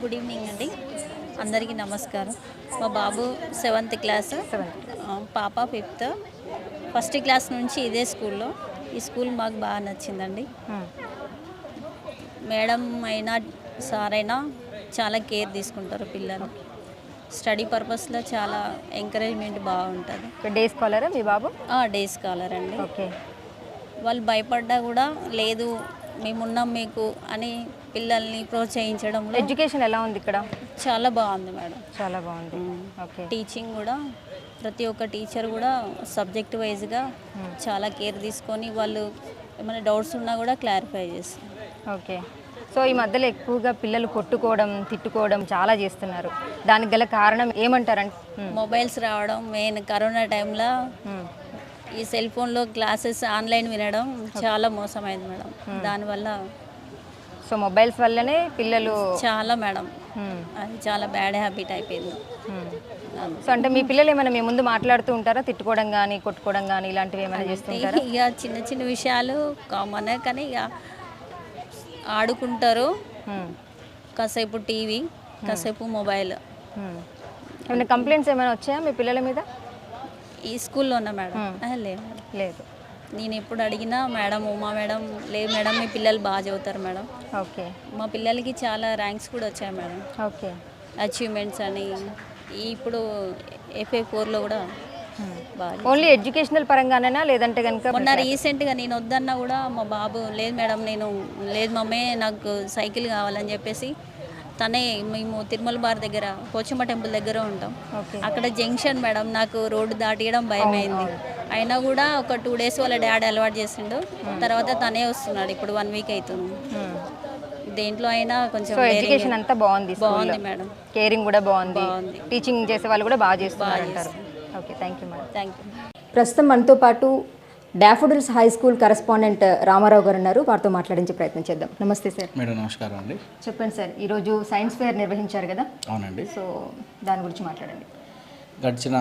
Speaker 20: గుడ్ ఈవినింగ్ అండి, అందరికీ నమస్కారం. మా బాబు 7th క్లాస్, పాప 5th. ఫస్ట్ క్లాస్ నుంచి ఇదే స్కూల్లో. ఈ స్కూల్ మాకు బాగా నచ్చిందండి. మేడం అయినా సార్ అయినా చాలా కేర్ తీసుకుంటారు పిల్లలు. స్టడీ పర్పస్లో చాలా ఎంకరేజ్మెంట్ బాగుంటుంది.
Speaker 1: డే స్కాలరా మీ బాబు?
Speaker 20: డే స్కాలర్ అండి.
Speaker 1: ఓకే.
Speaker 20: వాళ్ళు భయపడ్డా కూడా లేదు మేమున్నాం మీకు అని పిల్లల్ని ప్రోత్సహించడం.
Speaker 1: ఎడ్యుకేషన్ ఎలా ఉంది ఇక్కడ?
Speaker 20: చాలా బాగుంది మేడం,
Speaker 1: చాలా బాగుంది. ఓకే.
Speaker 20: టీచింగ్ కూడా ప్రతి ఒక్క టీచర్ కూడా సబ్జెక్ట్ వైజ్గా చాలా కేర్ తీసుకొని వాళ్ళు ఏమైనా డౌట్స్ ఉన్నా కూడా క్లారిఫై చేస్తారు.
Speaker 1: ఓకే. సో ఈ మధ్యలో ఎక్కువగా పిల్లలు కొట్టుకోవడం తిట్టుకోవడం చాలా చేస్తున్నారు, దానికి గల కారణం ఏమంటారంటే?
Speaker 20: మొబైల్స్ రావడం మెయిన్. కరోనా టైంలో ఈ సెల్ ఫోన్లో క్లాసెస్ ఆన్లైన్ వినడం చాలా మోసమైంది మేడం. దానివల్ల
Speaker 1: సో మొబైల్స్ వల్లనే పిల్లలు
Speaker 20: చాలా మేడం, అది చాలా బ్యాడ్ హ్యాబిట్ అయిపోయింది.
Speaker 1: సో అంటే మీ పిల్లలు ఏమైనా మీ ముందు మాట్లాడుతూ ఉంటారా, తిట్టుకోవడం కానీ కొట్టుకోవడం కానీ ఇలాంటివి ఏమైనా చేస్తుంటారా?
Speaker 20: ఇక చిన్న చిన్న విషయాలు కామన్, కానీ ఇక ఆడుకుంటారు. కాసేపు టీవీ, కాసేపు మొబైల్.
Speaker 1: ఏమైనా కంప్లైంట్స్ ఏమైనా వచ్చాయా మీ పిల్లల మీద?
Speaker 20: ఈ స్కూల్లో ఉన్నా మేడం?
Speaker 1: లేదు.
Speaker 20: నేను ఎప్పుడు అడిగినా మేడం ఉమా మేడం లేదు మేడం మీ పిల్లలు బాగా చదువుతారు మేడం.
Speaker 1: ఓకే.
Speaker 20: మా పిల్లలకి చాలా ర్యాంక్స్ కూడా వచ్చాయి మేడం.
Speaker 1: ఓకే.
Speaker 20: అచీవ్మెంట్స్ అని ఇప్పుడు FA4లో కూడా బాగా.
Speaker 1: ఓన్లీ ఎడ్యుకేషనల్ పరంగానేనా లేదంటే కనుక?
Speaker 20: మొన్న రీసెంట్గా నేను వద్దన్నా కూడా మా బాబు లేదు మేడం నేను లేదు మమ్మీ నాకు సైకిల్ కావాలని చెప్పేసి తనే మేము తిరుమల బార్ దగ్గర పోచమ్మ టెంపుల్ దగ్గర ఉంటాం. అక్కడ జంక్షన్ మేడం, నాకు రోడ్డు దాటియడం భయమైంది. అయినా కూడా ఒక 2 days వాళ్ళ డాడీ అలవాటు చేసిండు. తర్వాత తనే వస్తున్నాడు. ఇప్పుడు 1 week అవుతుంది. దేంట్లో అయినా కొంచెం
Speaker 1: ఎడ్యుకేషన్ అంతా బాగుంది
Speaker 20: మేడం.
Speaker 1: కేరింగ్ కూడా బాగుంది. టీచింగ్ చేసే వాళ్ళు కూడా బాగా చేస్తున్నారు అంటారు. Okay, thank you madam.
Speaker 20: Thank you.
Speaker 1: ప్రస్తుతం మనతో పాటు daffodils high school correspondent Ramarao గారు ఉన్నారు. వారితో మాట్లాడించే ప్రయత్నం చేద్దాం. నమస్తే సార్.
Speaker 4: మేడం నమస్కారం అండి.
Speaker 1: చెప్పండి సార్, ఈరోజు సైన్స్ ఫేర్ నిర్వహించారు కదా?
Speaker 4: అవునండి.
Speaker 1: సో దాని గురించి మాట్లాడండి.
Speaker 4: గడిచిన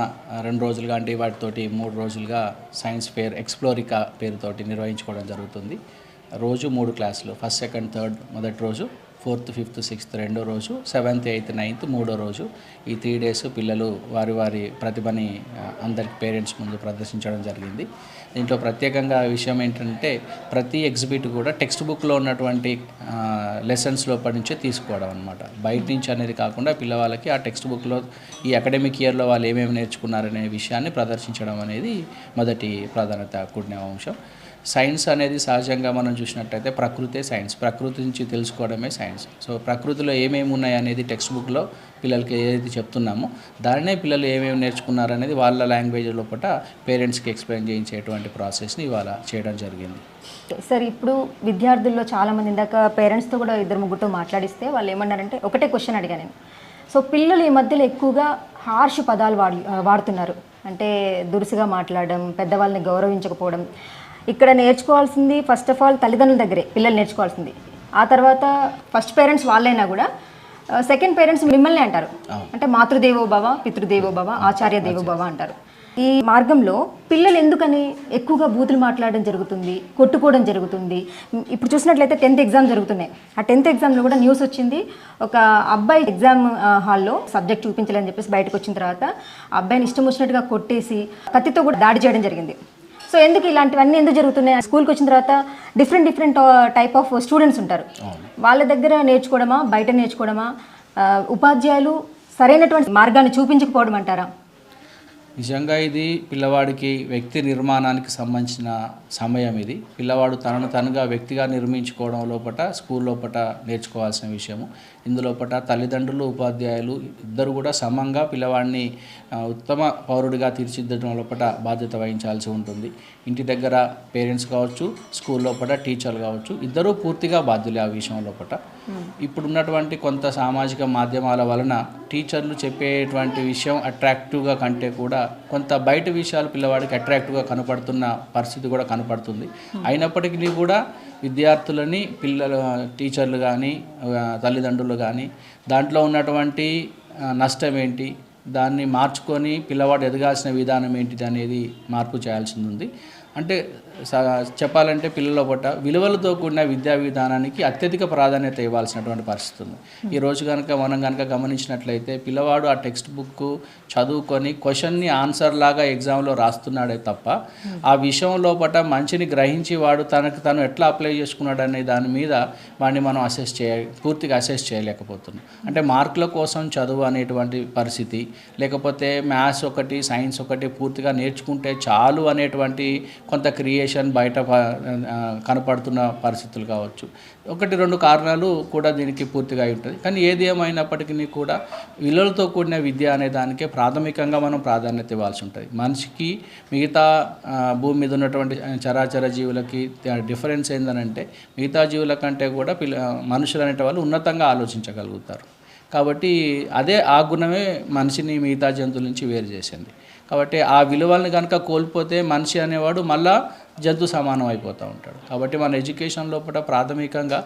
Speaker 4: 2 రోజులుగా అంటే వాటితోటి 3 రోజులుగా సైన్స్ ఫేర్ ఎక్స్ప్లోరికా పేరుతోటి నిర్వహించుకోవడం జరుగుతుంది. రోజు 3 క్లాసులు, 1st, 2nd, 3rd మొదటి రోజు, 4th, 5th, 6th రెండో రోజు, 7th, 8th, 9th మూడో రోజు. ఈ 3 days పిల్లలు వారి ప్రతిభని అందరికి పేరెంట్స్ ముందు ప్రదర్శించడం జరిగింది. దీంట్లో ప్రత్యేకంగా విషయం ఏంటంటే ప్రతి ఎగ్జిబిట్ కూడా టెక్స్ట్ బుక్లో ఉన్నటువంటి లెసన్స్ లోపల నుంచే తీసుకోవడం అనమాట. బయట నుంచి అనేది కాకుండా పిల్లవాళ్ళకి ఆ టెక్స్ట్ బుక్లో ఈ అకాడమిక్ ఇయర్లో వాళ్ళు ఏమేమి నేర్చుకున్నారనే విషయాన్ని ప్రదర్శించడం అనేది మొదటి ప్రాధాన్యత కూడిన అంశం. సైన్స్ అనేది సహజంగా మనం చూసినట్టయితే ప్రకృతే సైన్స్, ప్రకృతి నుంచి తెలుసుకోవడమే సైన్స్. సో ప్రకృతిలో ఏమేమి ఉన్నాయి అనేది టెక్స్ట్ బుక్లో పిల్లలకి ఏదైతే చెప్తున్నామో దాన్నే పిల్లలు ఏమేమి నేర్చుకున్నారు అనేది వాళ్ళ లాంగ్వేజ్ లోపల పేరెంట్స్కి ఎక్స్ప్లెయిన్ చేయించేటువంటి ప్రాసెస్ని ఇవాళ చేయడం జరిగింది.
Speaker 1: సార్, ఇప్పుడు విద్యార్థుల్లో చాలామంది, ఇందాక పేరెంట్స్తో కూడా 2-3 మాట్లాడిస్తే వాళ్ళు ఏమన్నారంటే ఒకటే క్వశ్చన్ అడిగాను నేను. సో పిల్లలు ఈ మధ్యలో ఎక్కువగా హార్ష్ పదాలు వాడుతున్నారు. అంటే దురుసుగా మాట్లాడడం, పెద్దవాళ్ళని గౌరవించకపోవడం. ఇక్కడ నేర్చుకోవాల్సింది ఫస్ట్ ఆఫ్ ఆల్ తల్లిదండ్రుల దగ్గరే పిల్లలు నేర్చుకోవాల్సింది. ఆ తర్వాత ఫస్ట్ పేరెంట్స్ వాళ్ళైనా కూడా సెకండ్ పేరెంట్స్ మిమ్మల్ని అంటారు. అంటే మాతృదేవో భవ, పితృదేవో భవ, ఆచార్య దేవో భవ అంటారు. ఈ మార్గంలో పిల్లలు ఎందుకని ఎక్కువగా బూతులు మాట్లాడడం జరుగుతుంది, కొట్టుకోవడం జరుగుతుంది? ఇప్పుడు చూసినట్లయితే 10th ఎగ్జామ్ జరుగుతున్నాయి. ఆ 10th ఎగ్జామ్లో కూడా న్యూస్ వచ్చింది, ఒక అబ్బాయి ఎగ్జామ్ హాల్లో సబ్జెక్ట్ చూపించాలని చెప్పేసి బయటకు వచ్చిన తర్వాత అబ్బాయిని ఇష్టం వచ్చినట్టుగా కొట్టేసి కత్తితో కూడా దాడి చేయడం జరిగింది. సో ఎందుకు ఇలాంటివన్నీ ఎందుకు జరుగుతున్నాయి? స్కూల్కి వచ్చిన తర్వాత డిఫరెంట్ టైప్ ఆఫ్ స్టూడెంట్స్ ఉంటారు. వాళ్ళ దగ్గర నేర్చుకోవడమా, బయట నేర్చుకోవడమా? ఉపాధ్యాయులు సరైనటువంటి మార్గాన్ని చూపించకపోవడం అంటారా?
Speaker 4: నిజంగా ఇది పిల్లవాడికి వ్యక్తి నిర్మాణానికి సంబంధించిన సమయం. ఇది పిల్లవాడు తనను తనుగా వ్యక్తిగా నిర్మించుకోవడం లోపల స్కూల్ లోపల నేర్చుకోవాల్సిన విషయము. ఇందులోపట తల్లిదండ్రులు, ఉపాధ్యాయులు ఇద్దరు కూడా సమంగా పిల్లవాడిని ఉత్తమ పౌరుడిగా తీర్చిదిద్దడం లోపల బాధ్యత వహించాల్సి ఉంటుంది. ఇంటి దగ్గర పేరెంట్స్ కావచ్చు, స్కూల్ లోపల టీచర్లు కావచ్చు, ఇద్దరూ పూర్తిగా బాధ్యులే ఆ విషయం లోపల. ఇప్పుడున్నటువంటి కొంత సామాజిక మాధ్యమాల వలన టీచర్లు చెప్పేటువంటి విషయం అట్రాక్టివ్గా కంటే కూడా కొంత బయట విషయాలు పిల్లవాడికి అట్రాక్టివ్గా కనపడుతున్న పరిస్థితి కూడా కనపడుతుంది. అయినప్పటికీ కూడా విద్యార్థులని టీచర్లు కానీ తల్లిదండ్రులు కానీ దాంట్లో ఉన్నటువంటి నష్టం ఏంటి, దాన్ని మార్చుకొని పిల్లవాడు ఎదగాల్సిన విధానం ఏంటిది అనేది మార్పు చేయాల్సింది ఉంది. అంటే చెప్పాలంటే పిల్లల పట్ల విలువలతో కూడిన విద్యా విధానానికి అత్యధిక ప్రాధాన్యత ఇవ్వాల్సినటువంటి పరిస్థితి ఉంది. ఈరోజు మనం గమనించినట్లయితే పిల్లవాడు ఆ టెక్స్ట్ బుక్ చదువుకొని క్వశ్చన్ని ఆన్సర్ లాగా ఎగ్జామ్లో రాస్తున్నాడే తప్ప ఆ విషయం లోపల మంచిని గ్రహించి వాడు తనకు తను ఎట్లా అప్లై చేసుకున్నాడు అనే దాని మీద వాడిని మనం పూర్తిగా అసెస్ చేయలేకపోతున్నాం. అంటే మార్కుల కోసం చదువు అనేటువంటి పరిస్థితి, లేకపోతే మ్యాథ్స్ ఒకటి, సైన్స్ ఒకటి పూర్తిగా నేర్చుకుంటే చాలు అనేటువంటి కొంత క్రియేషన్ బయట కనపడుతున్న పరిస్థితులు కావచ్చు. 1-2 కారణాలు కూడా దీనికి పూర్తిగా ఉంటుంది. కానీ ఏది ఏమైనప్పటికీ కూడా విలువలతో కూడిన విద్య అనే దానికే ప్రాథమికంగా మనం ప్రాధాన్యత ఇవ్వాల్సి ఉంటుంది. మనిషికి మిగతా భూమి మీద ఉన్నటువంటి చరాచర జీవులకి డిఫరెన్స్ ఏంటంటే మిగతా జీవుల కంటే కూడా మనుషులు అనేటి వాళ్ళు ఉన్నతంగా ఆలోచించగలుగుతారు. కాబట్టి ఆ గుణమే మనిషిని మిగతా జంతువుల నుంచి వేరు చేసింది. కాబట్టి ఆ విలువలను కనుక కోల్పోతే మనిషి అనేవాడు మళ్ళా జంతు సమానం అయిపోతూ ఉంటాడు. కాబట్టి మన ఎడ్యుకేషన్ లోపల ప్రాథమికంగా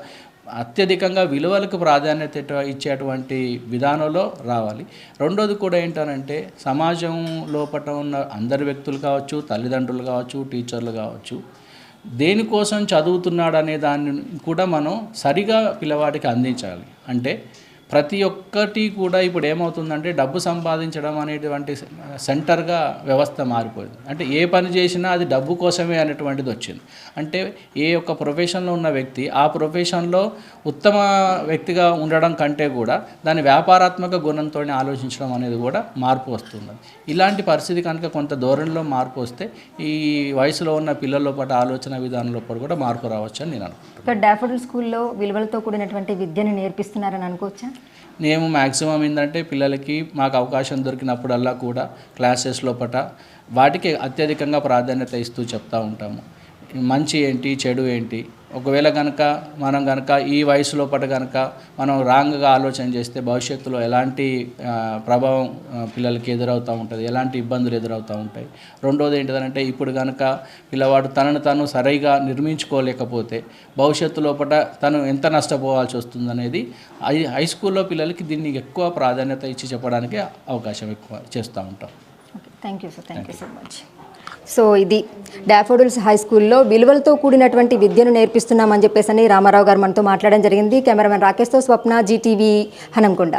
Speaker 4: అత్యధికంగా విలువలకు ప్రాధాన్యత ఇచ్చేటువంటి విధానంలో రావాలి. రెండోది కూడా ఏంటంటే సమాజం లోపల ఉన్న అందరి వ్యక్తులు కావచ్చు, తల్లిదండ్రులు కావచ్చు, టీచర్లు కావచ్చు, దేనికోసం చదువుతున్నాడు అనే దాన్ని కూడా మనం సరిగా పిల్లవాడికి అందించాలి. అంటే ప్రతి ఒక్కటి కూడా ఇప్పుడు ఏమవుతుందంటే డబ్బు సంపాదించడం అనేటువంటి సెంటర్గా వ్యవస్థ మారిపోయింది. అంటే ఏ పని చేసినా అది డబ్బు కోసమే అనేటువంటిది వచ్చింది. అంటే ఏ ఒక్క ప్రొఫెషన్లో ఉన్న వ్యక్తి ఆ ప్రొఫెషన్లో ఉత్తమ వ్యక్తిగా ఉండడం కంటే కూడా దాని వ్యాపారాత్మక గుణంతో ఆలోచించడం అనేది కూడా మార్పు వస్తుంది. ఇలాంటి పరిస్థితి కనుక కొంత ధోరణిలో మార్పు వస్తే ఈ వయసులో ఉన్న పిల్లల లోపల ఆలోచన విధానం లోపల కూడా మార్పు రావచ్చు అని నేను అనుకుంటున్నాను.
Speaker 1: డాఫోడిల్ స్కూల్లో విలువలతో కూడినటువంటి విద్యను నేర్పిస్తున్నారని అనుకోవచ్చా?
Speaker 4: మేము మ్యాక్సిమం ఏంటంటే పిల్లలకి మాకు అవకాశం దొరికినప్పుడల్లా కూడా క్లాసెస్ లోపల వాటికి అత్యధికంగా ప్రాధాన్యత ఇస్తూ చెప్తూ ఉంటాము. మంచి ఏంటి, చెడు ఏంటి. ఒకవేళ కనుక మనం కనుక ఈ వయసు లోపల కనుక మనం రాంగ్గా ఆలోచన చేస్తే భవిష్యత్తులో ఎలాంటి ప్రభావం పిల్లలకి ఎదురవుతూ ఉంటుంది, ఎలాంటి ఇబ్బందులు ఎదురవుతూ ఉంటాయి. రెండోది ఏంటిదంటే ఇప్పుడు కనుక పిల్లవాడు తనను తను సరిగా నిర్మించుకోలేకపోతే భవిష్యత్తు లోపల తను ఎంత నష్టపోవాల్సి వస్తుందనేది హై స్కూల్లో పిల్లలకి దీన్ని ఎక్కువ ప్రాధాన్యత ఇచ్చి చెప్పడానికి అవకాశం ఎక్కువ చేస్తూ ఉంటాం.
Speaker 1: Thank you sir, thank you so much. So ఇది డాఫోడిల్స్ హై స్కూల్లో విలువలతో కూడినటువంటి విద్యను నేర్పిస్తున్నామని చెప్పేసి రామారావు గారు మనతో మాట్లాడడం జరిగింది. కెమెరామెన్ రాకేష్తో స్వప్న, GTV హనంకొండ.